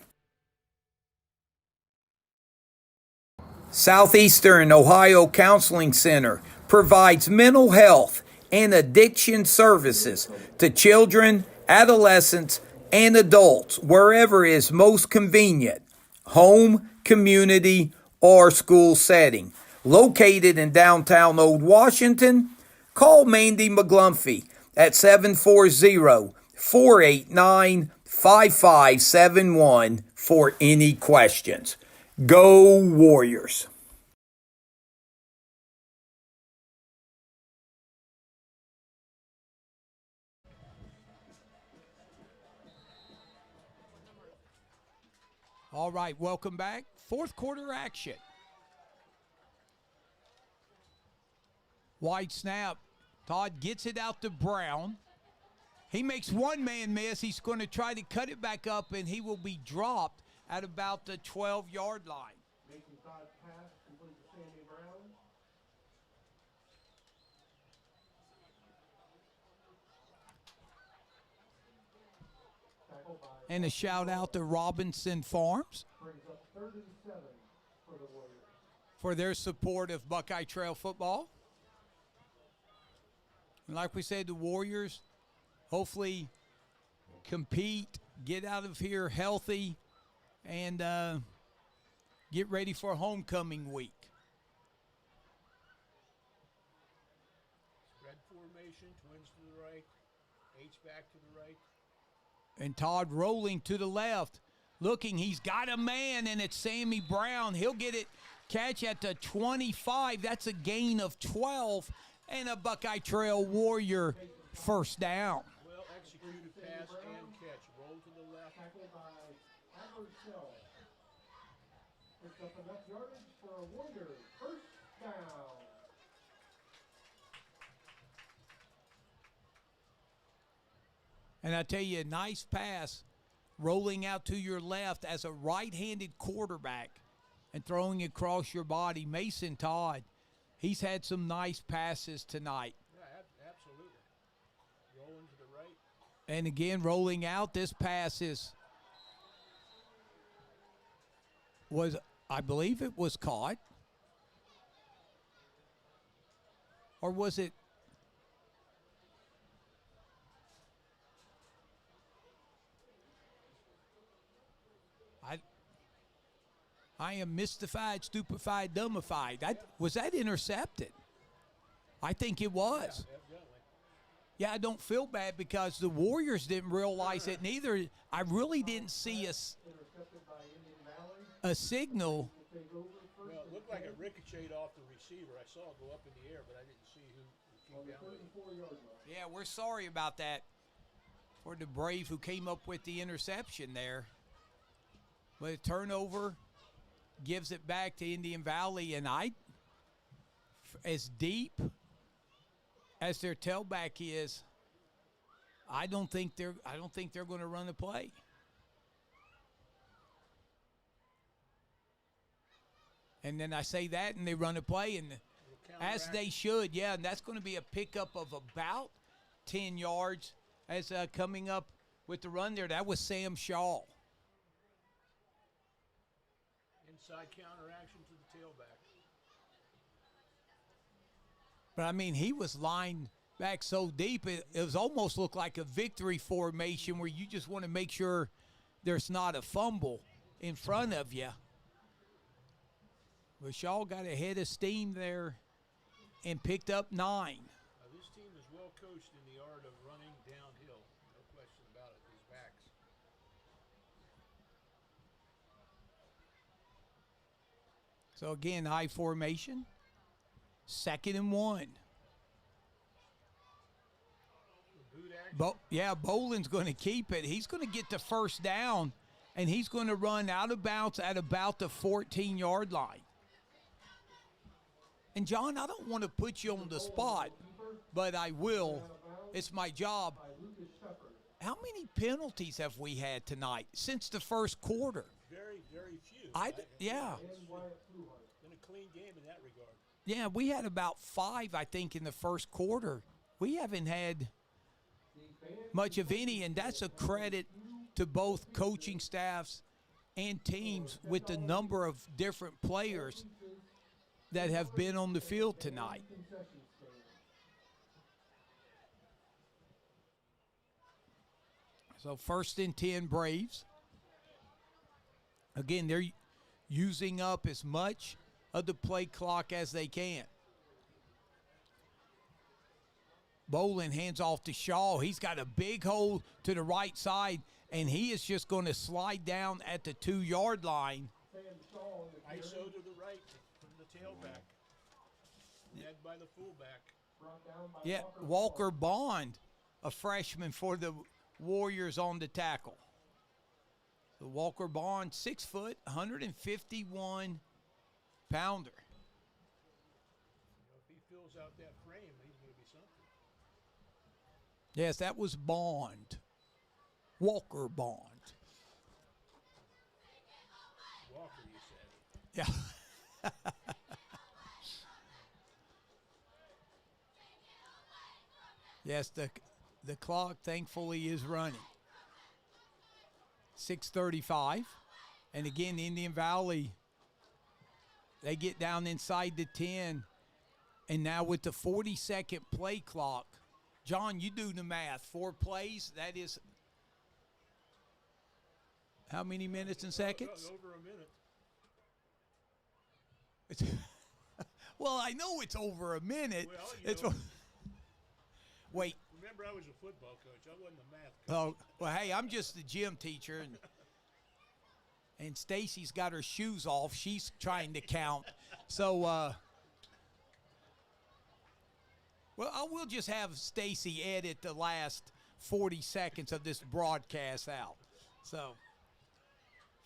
Southeastern Ohio Counseling Center provides mental health and addiction services to children, adolescents, and adults wherever is most convenient, home, community, or school setting. Located in downtown Old Washington, call Mandy McGlumphy at 740-489-5571 for any questions. Go Warriors! All right, welcome back. 4th quarter action. Wide snap Todd gets it out to Brown. He makes one man miss. He's going to try to cut it back up, and he will be dropped at about the 12-yard line. Making Todd pass, complete to Sammy Brown. Tackled by And a shout out to Robinson Farms brings up 3rd and 7 for the Warriors. for their support of Buckeye Trail football. And like we said, the Warriors hopefully compete, get out of here healthy, and get ready for homecoming week. Spread formation, twins to the right, H back to the right. And Todd rolling to the left, looking, he's got a man, and it's Sammy Brown. He'll get it, catch at the 25. That's a gain of 12, and a Buckeye Trail Warrior first down. Well executed pass and catch. Roll to the left. Tackled by Abershell. Picks up enough yardage for a Warrior first down. And I tell you, a nice pass rolling out to your left as a right-handed quarterback and throwing across your body. Mason Todd, he's had some nice passes tonight. Yeah, absolutely. Rolling to the right. And again, rolling out, this pass I believe it was caught. Or was it? I am mystified, stupefied, dumbified. Was that intercepted? I think it was. Yeah, evidently. Yeah, I don't feel bad because the Warriors didn't realize it neither. I really didn't see Intercepted by Indian Valley. a signal. Take over first Well, it and looked like 10 it ricocheted off the receiver. I saw it go up in the air, but I didn't see who on came the down with it. 34-yard line. Yeah, we're sorry about that for the Brave who came up with the interception there. But a turnover gives it back to Indian Valley, and as deep as their tailback is, I don't think they're going to run the play. And then I say that, and they run a play, and as they should, yeah, and that's going to be a pickup of about 10 yards as coming up with the run there. That was Sam Shaw. Inside counter action to the tailback. But, I mean, he was lined back so deep, it was almost looked like a victory formation where you just want to make sure there's not a fumble in front of you. But Shaw got a head of steam there and picked up 9. Now, this team is well coached in the art of running downhill. No question about it. These backs. So, again, high formation. 2nd and 1. Boot action. Boland's going to keep it. He's going to get the first down, and he's going to run out of bounds at about the 14-yard line. And, John, I don't want to put you on the spot, but I will. It's my job. How many penalties have we had tonight since the first quarter? Very, very few. Yeah. It's been a clean game in that regard. Yeah, we had about 5, I think, in the first quarter. We haven't had much of any, and that's a credit to both coaching staffs and teams with the number of different players that have been on the field tonight. So 1st and 10 Braves. Again, they're using up as much of the play clock as they can. Boland hands off to Shaw. He's got a big hole to the right side, and he is just going to slide down at the 2-yard line. ISO to the right from the tailback. Led by the fullback. Yeah, Walker Bond, a freshman for the Warriors on the tackle. So Walker Bond, 6 foot, 151 pounder. If he fills out that frame, he's going to be something. Yes, that was Bond. Walker Bond. Walker, you said. Yeah. Yes, the clock thankfully is running. 6:35. And again, Indian Valley, they get down inside the 10. And now with the 40-second play clock, John, you do the math. 4 plays, that is how many minutes and seconds? Over a minute. It's well, I know it's over a minute. Well, it's wait. Remember, I was a football coach. I wasn't a math coach. Oh, well, hey, I'm just the gym teacher, and Stacy's got her shoes off. She's trying to count. So, well, I will just have Stacy edit the last 40 seconds of this broadcast out. So,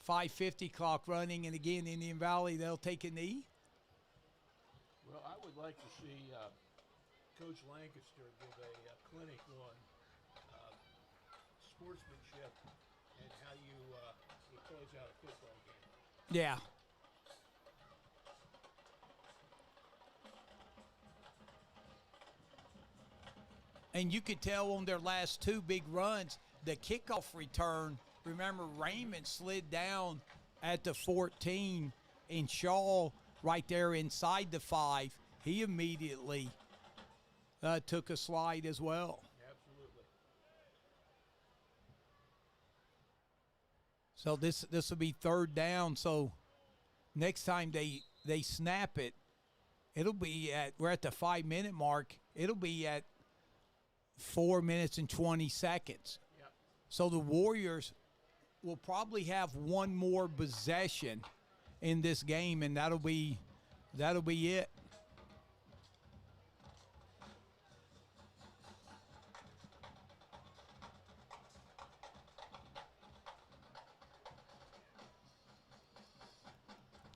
5:50 clock running, and again, Indian Valley, they'll take a knee. Well, I would like to see Coach Lancaster give a clinic on sportsmanship and how you close out a football game. Yeah. And you could tell on their last 2 big runs, the kickoff return, remember Raymond slid down at the 14, and Shaw right there inside the 5, he immediately took a slide as well. Absolutely. So this will be 3rd down. So next time they snap it, it'll be we're at the 5-minute mark. It'll be at 4 minutes and 20 seconds. Yep. So the Warriors will probably have one more possession in this game, and that'll be it.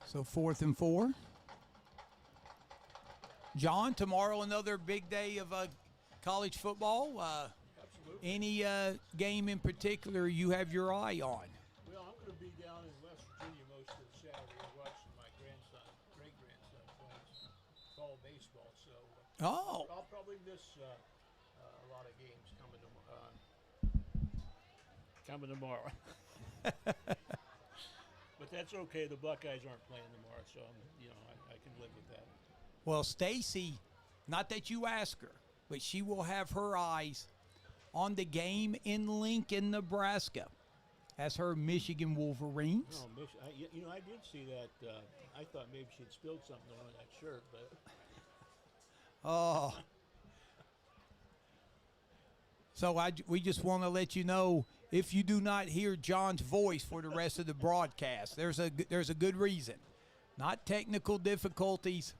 So 4th and 4. John, tomorrow another big day of college football. Absolutely. Any game in particular you have your eye on? Well, I'm going to be down in West Virginia most of Saturday watching my great-grandson play fall baseball. So I'll probably miss a lot of games coming tomorrow. But that's okay. The Buckeyes aren't playing tomorrow, so I can live with that. Well, Stacy, not that you ask her, but she will have her eyes on the game in Lincoln, Nebraska, as her Michigan Wolverines. Oh, I did see that. I thought maybe she'd spilled something on that shirt, but. Oh. So we just want to let you know, if you do not hear John's voice for the rest of the broadcast, there's a good reason. Not technical difficulties.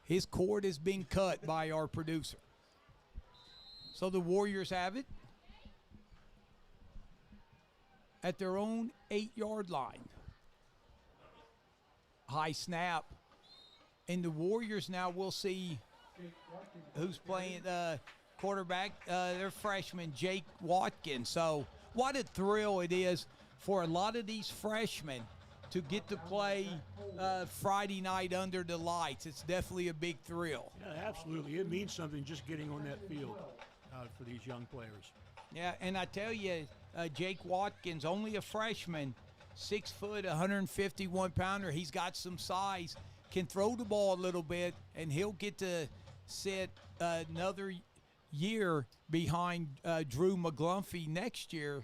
His cord is being cut by our producer. So the Warriors have it at their own 8-yard line. High snap. And the Warriors now will see who's playing quarterback. Their freshman, Jake Watkins. So what a thrill it is for a lot of these freshmen to get to play Friday night under the lights. It's definitely a big thrill. Yeah, absolutely. It means something just getting on that field for these young players. Yeah, and I tell you, Jake Watkins, only a freshman, 6 foot, 151 pounder. He's got some size, can throw the ball a little bit, and he'll get to sit another year behind Drew McGlumphy next year.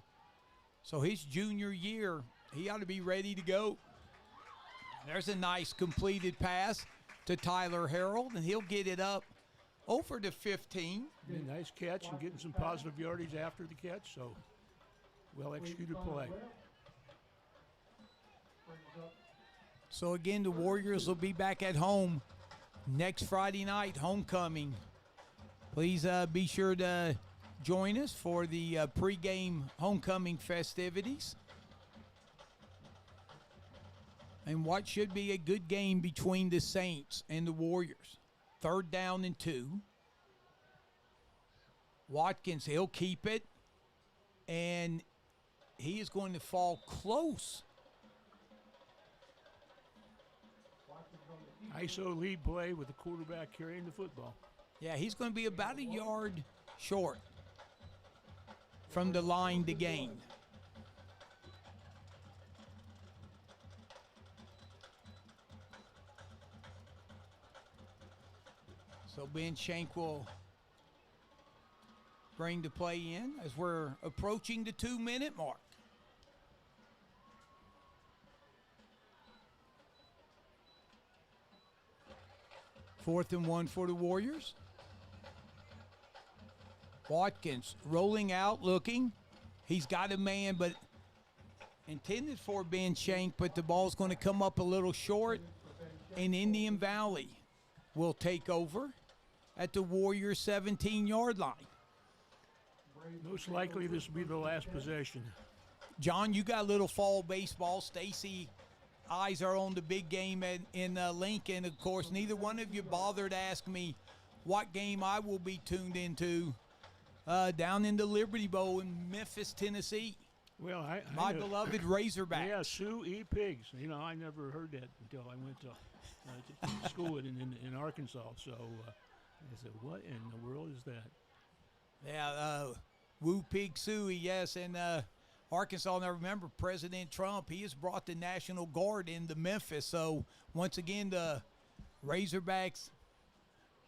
So his junior year, he ought to be ready to go. There's a nice completed pass to Tyler Harold, and he'll get it up over to 15. Yeah, nice catch and getting some positive yardage after the catch, so well-executed play. So again, the Warriors will be back at home next Friday night, homecoming. Please be sure to join us for the pregame homecoming festivities. And what should be a good game between the Saints and the Warriors. 3rd down and 2. Watkins, he'll keep it. And he is going to fall close. ISO lead play with the quarterback carrying the football. Yeah, he's going to be about a yard short from the line to gain. So Ben Shank will bring the play in as we're approaching the 2-minute mark. Fourth and 1 for the Warriors. Watkins rolling out, looking. He's got a man, but intended for Ben Shank, but the ball's going to come up a little short, and Indian Valley will take over at the Warriors' 17-yard line. Most likely this will be the last possession. John, you got a little fall baseball. Stacy eyes are on the big game in Lincoln. Of course, neither one of you bothered to ask me what game I will be tuned into down in the Liberty Bowl in Memphis, Tennessee. Well, my beloved Razorbacks. Yeah, Sioux eat pigs. You know, I never heard that until I went to school in Arkansas. So I said, what in the world is that? Yeah, Woo Pig Suey, yes, and Arkansas. Now remember, President Trump, he has brought the National Guard into Memphis. So once again, the Razorbacks,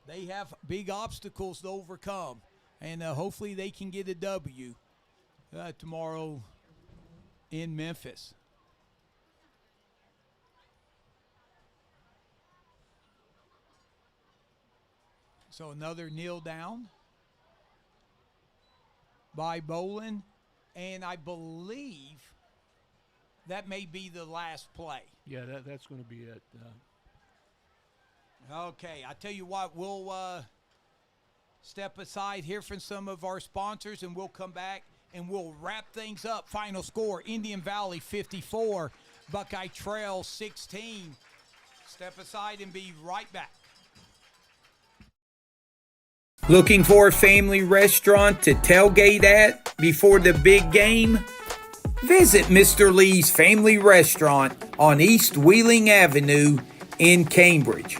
they have big obstacles to overcome, and hopefully they can get a W tomorrow in Memphis. So another kneel down by Bolin, and I believe that may be the last play. Yeah, that's going to be it. Okay, I tell you what, we'll step aside here from some of our sponsors, and we'll come back and we'll wrap things up. Final score, Indian Valley 54, Buckeye Trail 16. Step aside and be right back. Looking for a family restaurant to tailgate at before the big game? Visit Mr. Lee's Family Restaurant on East Wheeling Avenue in Cambridge.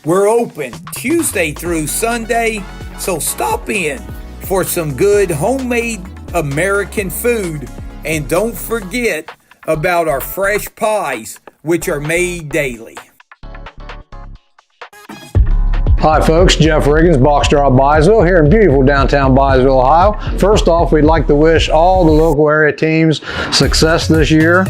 We're open Tuesday through Sunday, so stop in for some good homemade American food, and don't forget about our fresh pies, which are made daily. Hi folks, Jeff Riggins, Box Draw Byesville, here in beautiful downtown Byesville, Ohio. First off, we'd like to wish all the local area teams success this year,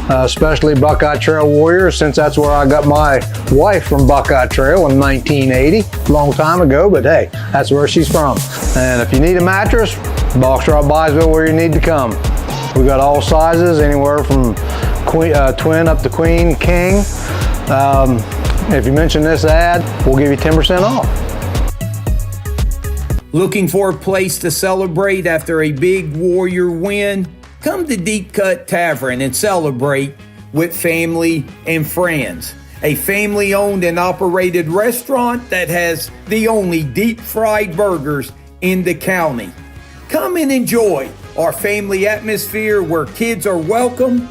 especially Buckeye Trail Warriors, since that's where I got my wife from Buckeye Trail in 1980, a long time ago, but hey, that's where she's from. And if you need a mattress, Box Draw Byesville, where you need to come. We got all sizes, anywhere from twin up to queen, king. If you mention this ad, we'll give you 10% off. Looking for a place to celebrate after a big Warrior win? Come to Deep Cut Tavern and celebrate with family and friends. A family-owned and operated restaurant that has the only deep-fried burgers in the county. Come and enjoy our family atmosphere where kids are welcome,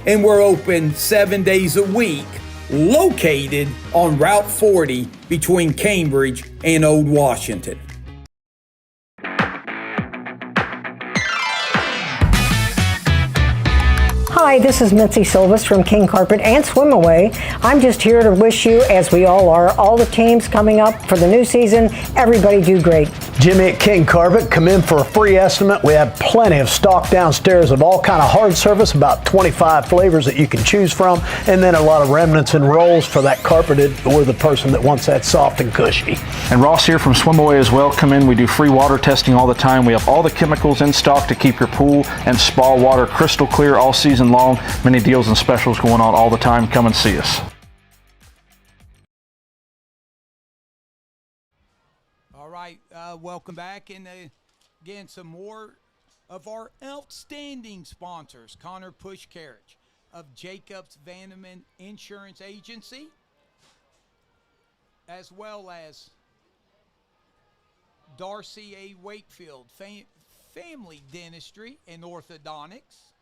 and we're open 7 days a week. Located on Route 40 between Cambridge and Old Washington. Hi, this is Mitzi Silvas from King Carpet and Swim Away. I'm just here to wish you, as we all are, all the teams coming up for the new season, everybody do great. Jimmy at King Carpet, come in for a free estimate. We have plenty of stock downstairs of all kind of hard surface, about 25 flavors that you can choose from, and then a lot of remnants and rolls for that carpeted or the person that wants that soft and cushy. And Ross here from Swim Away as well. Come in, we do free water testing all the time. We have all the chemicals in stock to keep your pool and spa water crystal clear all season long. Many deals and specials going on all the time. Come and see us. All right, welcome back. And again, some more of our outstanding sponsors. Connor Pushcarriage of Jacobs Vanneman Insurance Agency, as well as Darcy A. Wakefield, Family Dentistry and Orthodontics.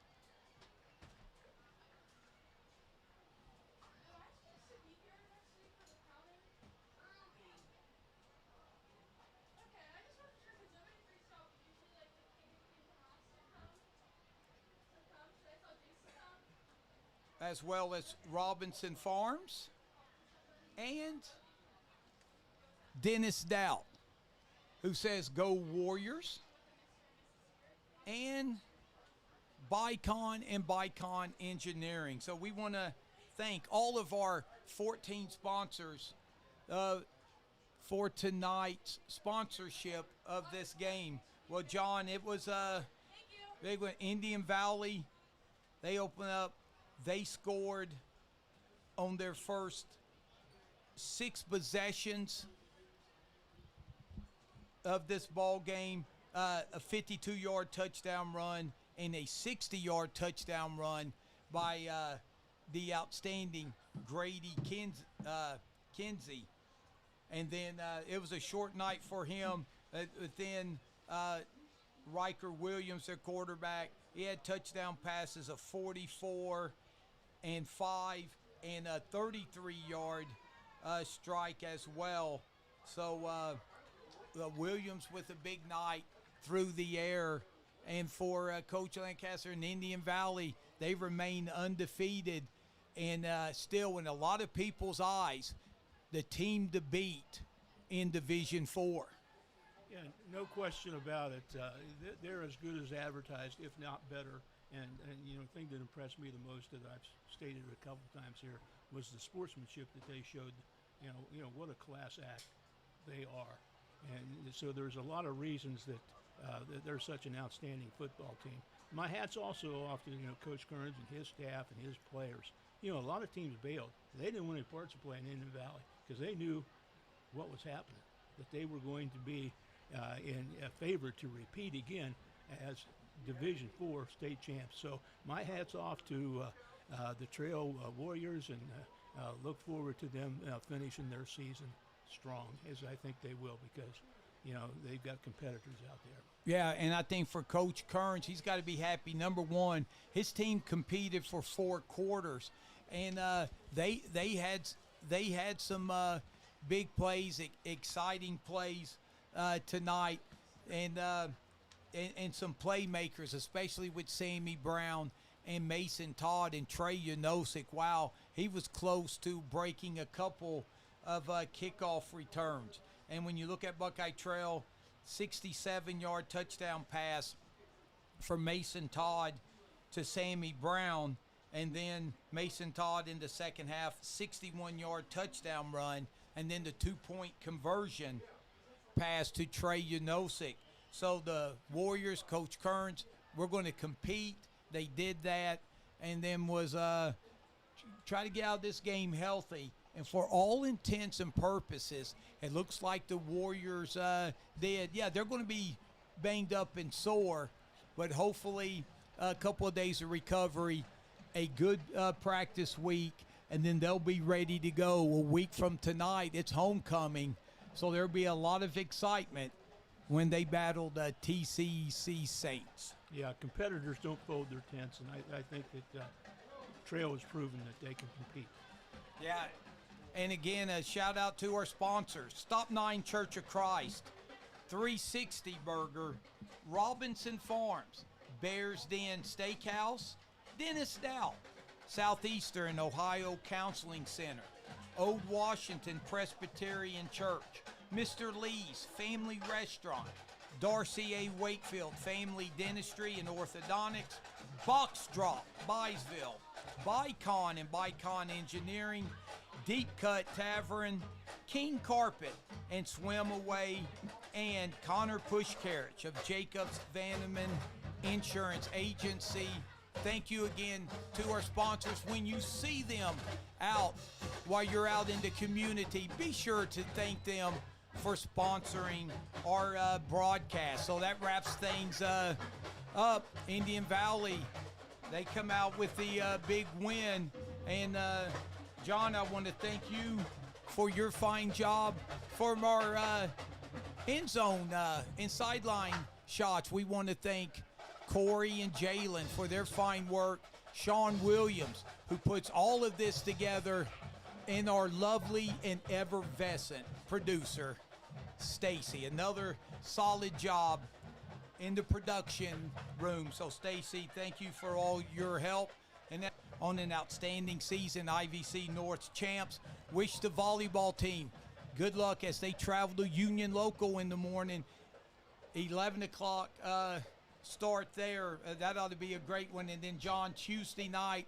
As well as Robinson Farms and Dennis Dowd, who says go Warriors, and Bicon and Bicon Engineering. So we want to thank all of our 14 sponsors for tonight's sponsorship of this game. Well, John, it was big one. Indian Valley, they opened up. They scored on their first 6 possessions of this ball game, a 52-yard touchdown run and a 60-yard touchdown run by the outstanding Grady Kinsey. And then it was a short night for him. Then Riker Williams, their quarterback, he had touchdown passes of 44 and 5 and a 33-yard strike as well. So Williams with a big night through the air. And for Coach Lancaster and Indian Valley, they remain undefeated and still in a lot of people's eyes, the team to beat in Division 4. Yeah, no question about it. They're as good as advertised, if not better. And you know, the thing that impressed me the most, that I've stated a couple times here, was the sportsmanship that they showed. You know what a class act they are. And so there's a lot of reasons that they're such an outstanding football team. My hat's also off to Coach Kearns and his staff and his players. A lot of teams bailed. They didn't want any parts of playing in Indian Valley because they knew what was happening, that they were going to be in a favor to repeat again as Division 4 state champs. So my hat's off to the Trail Warriors, and look forward to them finishing their season strong, as I think they will, because they've got competitors out there. Yeah, and I think for Coach Kearns, he's got to be happy. Number one, his team competed for 4 quarters, and they had some big plays, exciting plays tonight, and some playmakers, especially with Sammy Brown and Mason Todd and Trey Yanosik. Wow, he was close to breaking a couple of kickoff returns. And when you look at Buckeye Trail, 67-yard touchdown pass from Mason Todd to Sammy Brown, and then Mason Todd in the second half, 61-yard touchdown run, and then the 2-point conversion pass to Trey Yanosik. So the Warriors, Coach Kearns, we're going to compete. They did that, and then was try to get out of this game healthy. And for all intents and purposes, it looks like the Warriors did. Yeah, they're going to be banged up and sore, but hopefully a couple of days of recovery, a good practice week, and then they'll be ready to go. A week from tonight, it's homecoming, so there'll be a lot of excitement when they battle the TCC Saints. Yeah, competitors don't fold their tents, and I think that Trail has proven that they can compete. Yeah, and again, a shout out to our sponsors, Stop 9 Church of Christ, 360 Burger, Robinson Farms, Bears Den Steakhouse, Dennis Dowd, Southeastern Ohio Counseling Center, Old Washington Presbyterian Church, Mr. Lee's Family Restaurant, Darcy A. Wakefield Family Dentistry and Orthodontics, Box Drop, Byesville, Bicon and Bicon Engineering, Deep Cut Tavern, King Carpet and Swim Away, and Connor Pushcarriage of Jacobs Vanneman Insurance Agency. Thank you again to our sponsors. When you see them out while you're out in the community, be sure to thank them for sponsoring our broadcast. So that wraps things up. Indian Valley, they come out with the big win. And John, I want to thank you for your fine job. From our end zone and sideline shots, we want to thank Corey and Jalen for their fine work. Sean Williams, who puts all of this together, and our lovely and effervescent producer, Stacy. Another solid job in the production room. So Stacy, thank you for all your help and on an outstanding season. IVC North champs. Wish the volleyball team good luck as they travel to Union Local in the morning. 11 o'clock start there. That ought to be a great one. And then John, Tuesday night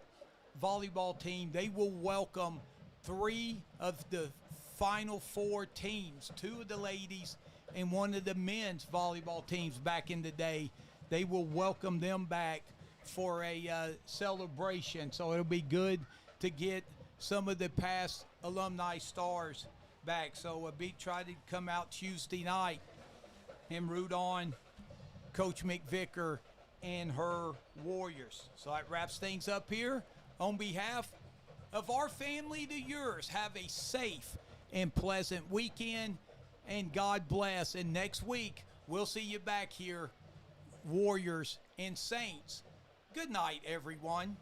volleyball team, they will welcome 3 of the Final 4 teams, 2 of the ladies and 1 of the men's volleyball teams back in the day. They will welcome them back for a celebration. So it'll be good to get some of the past alumni stars back. So try to come out Tuesday night and root on Coach McVicker and her Warriors. So that wraps things up here. On behalf of our family to yours, have a safe and pleasant weekend, and God bless. And next week, we'll see you back here, Warriors and Saints. Good night, everyone.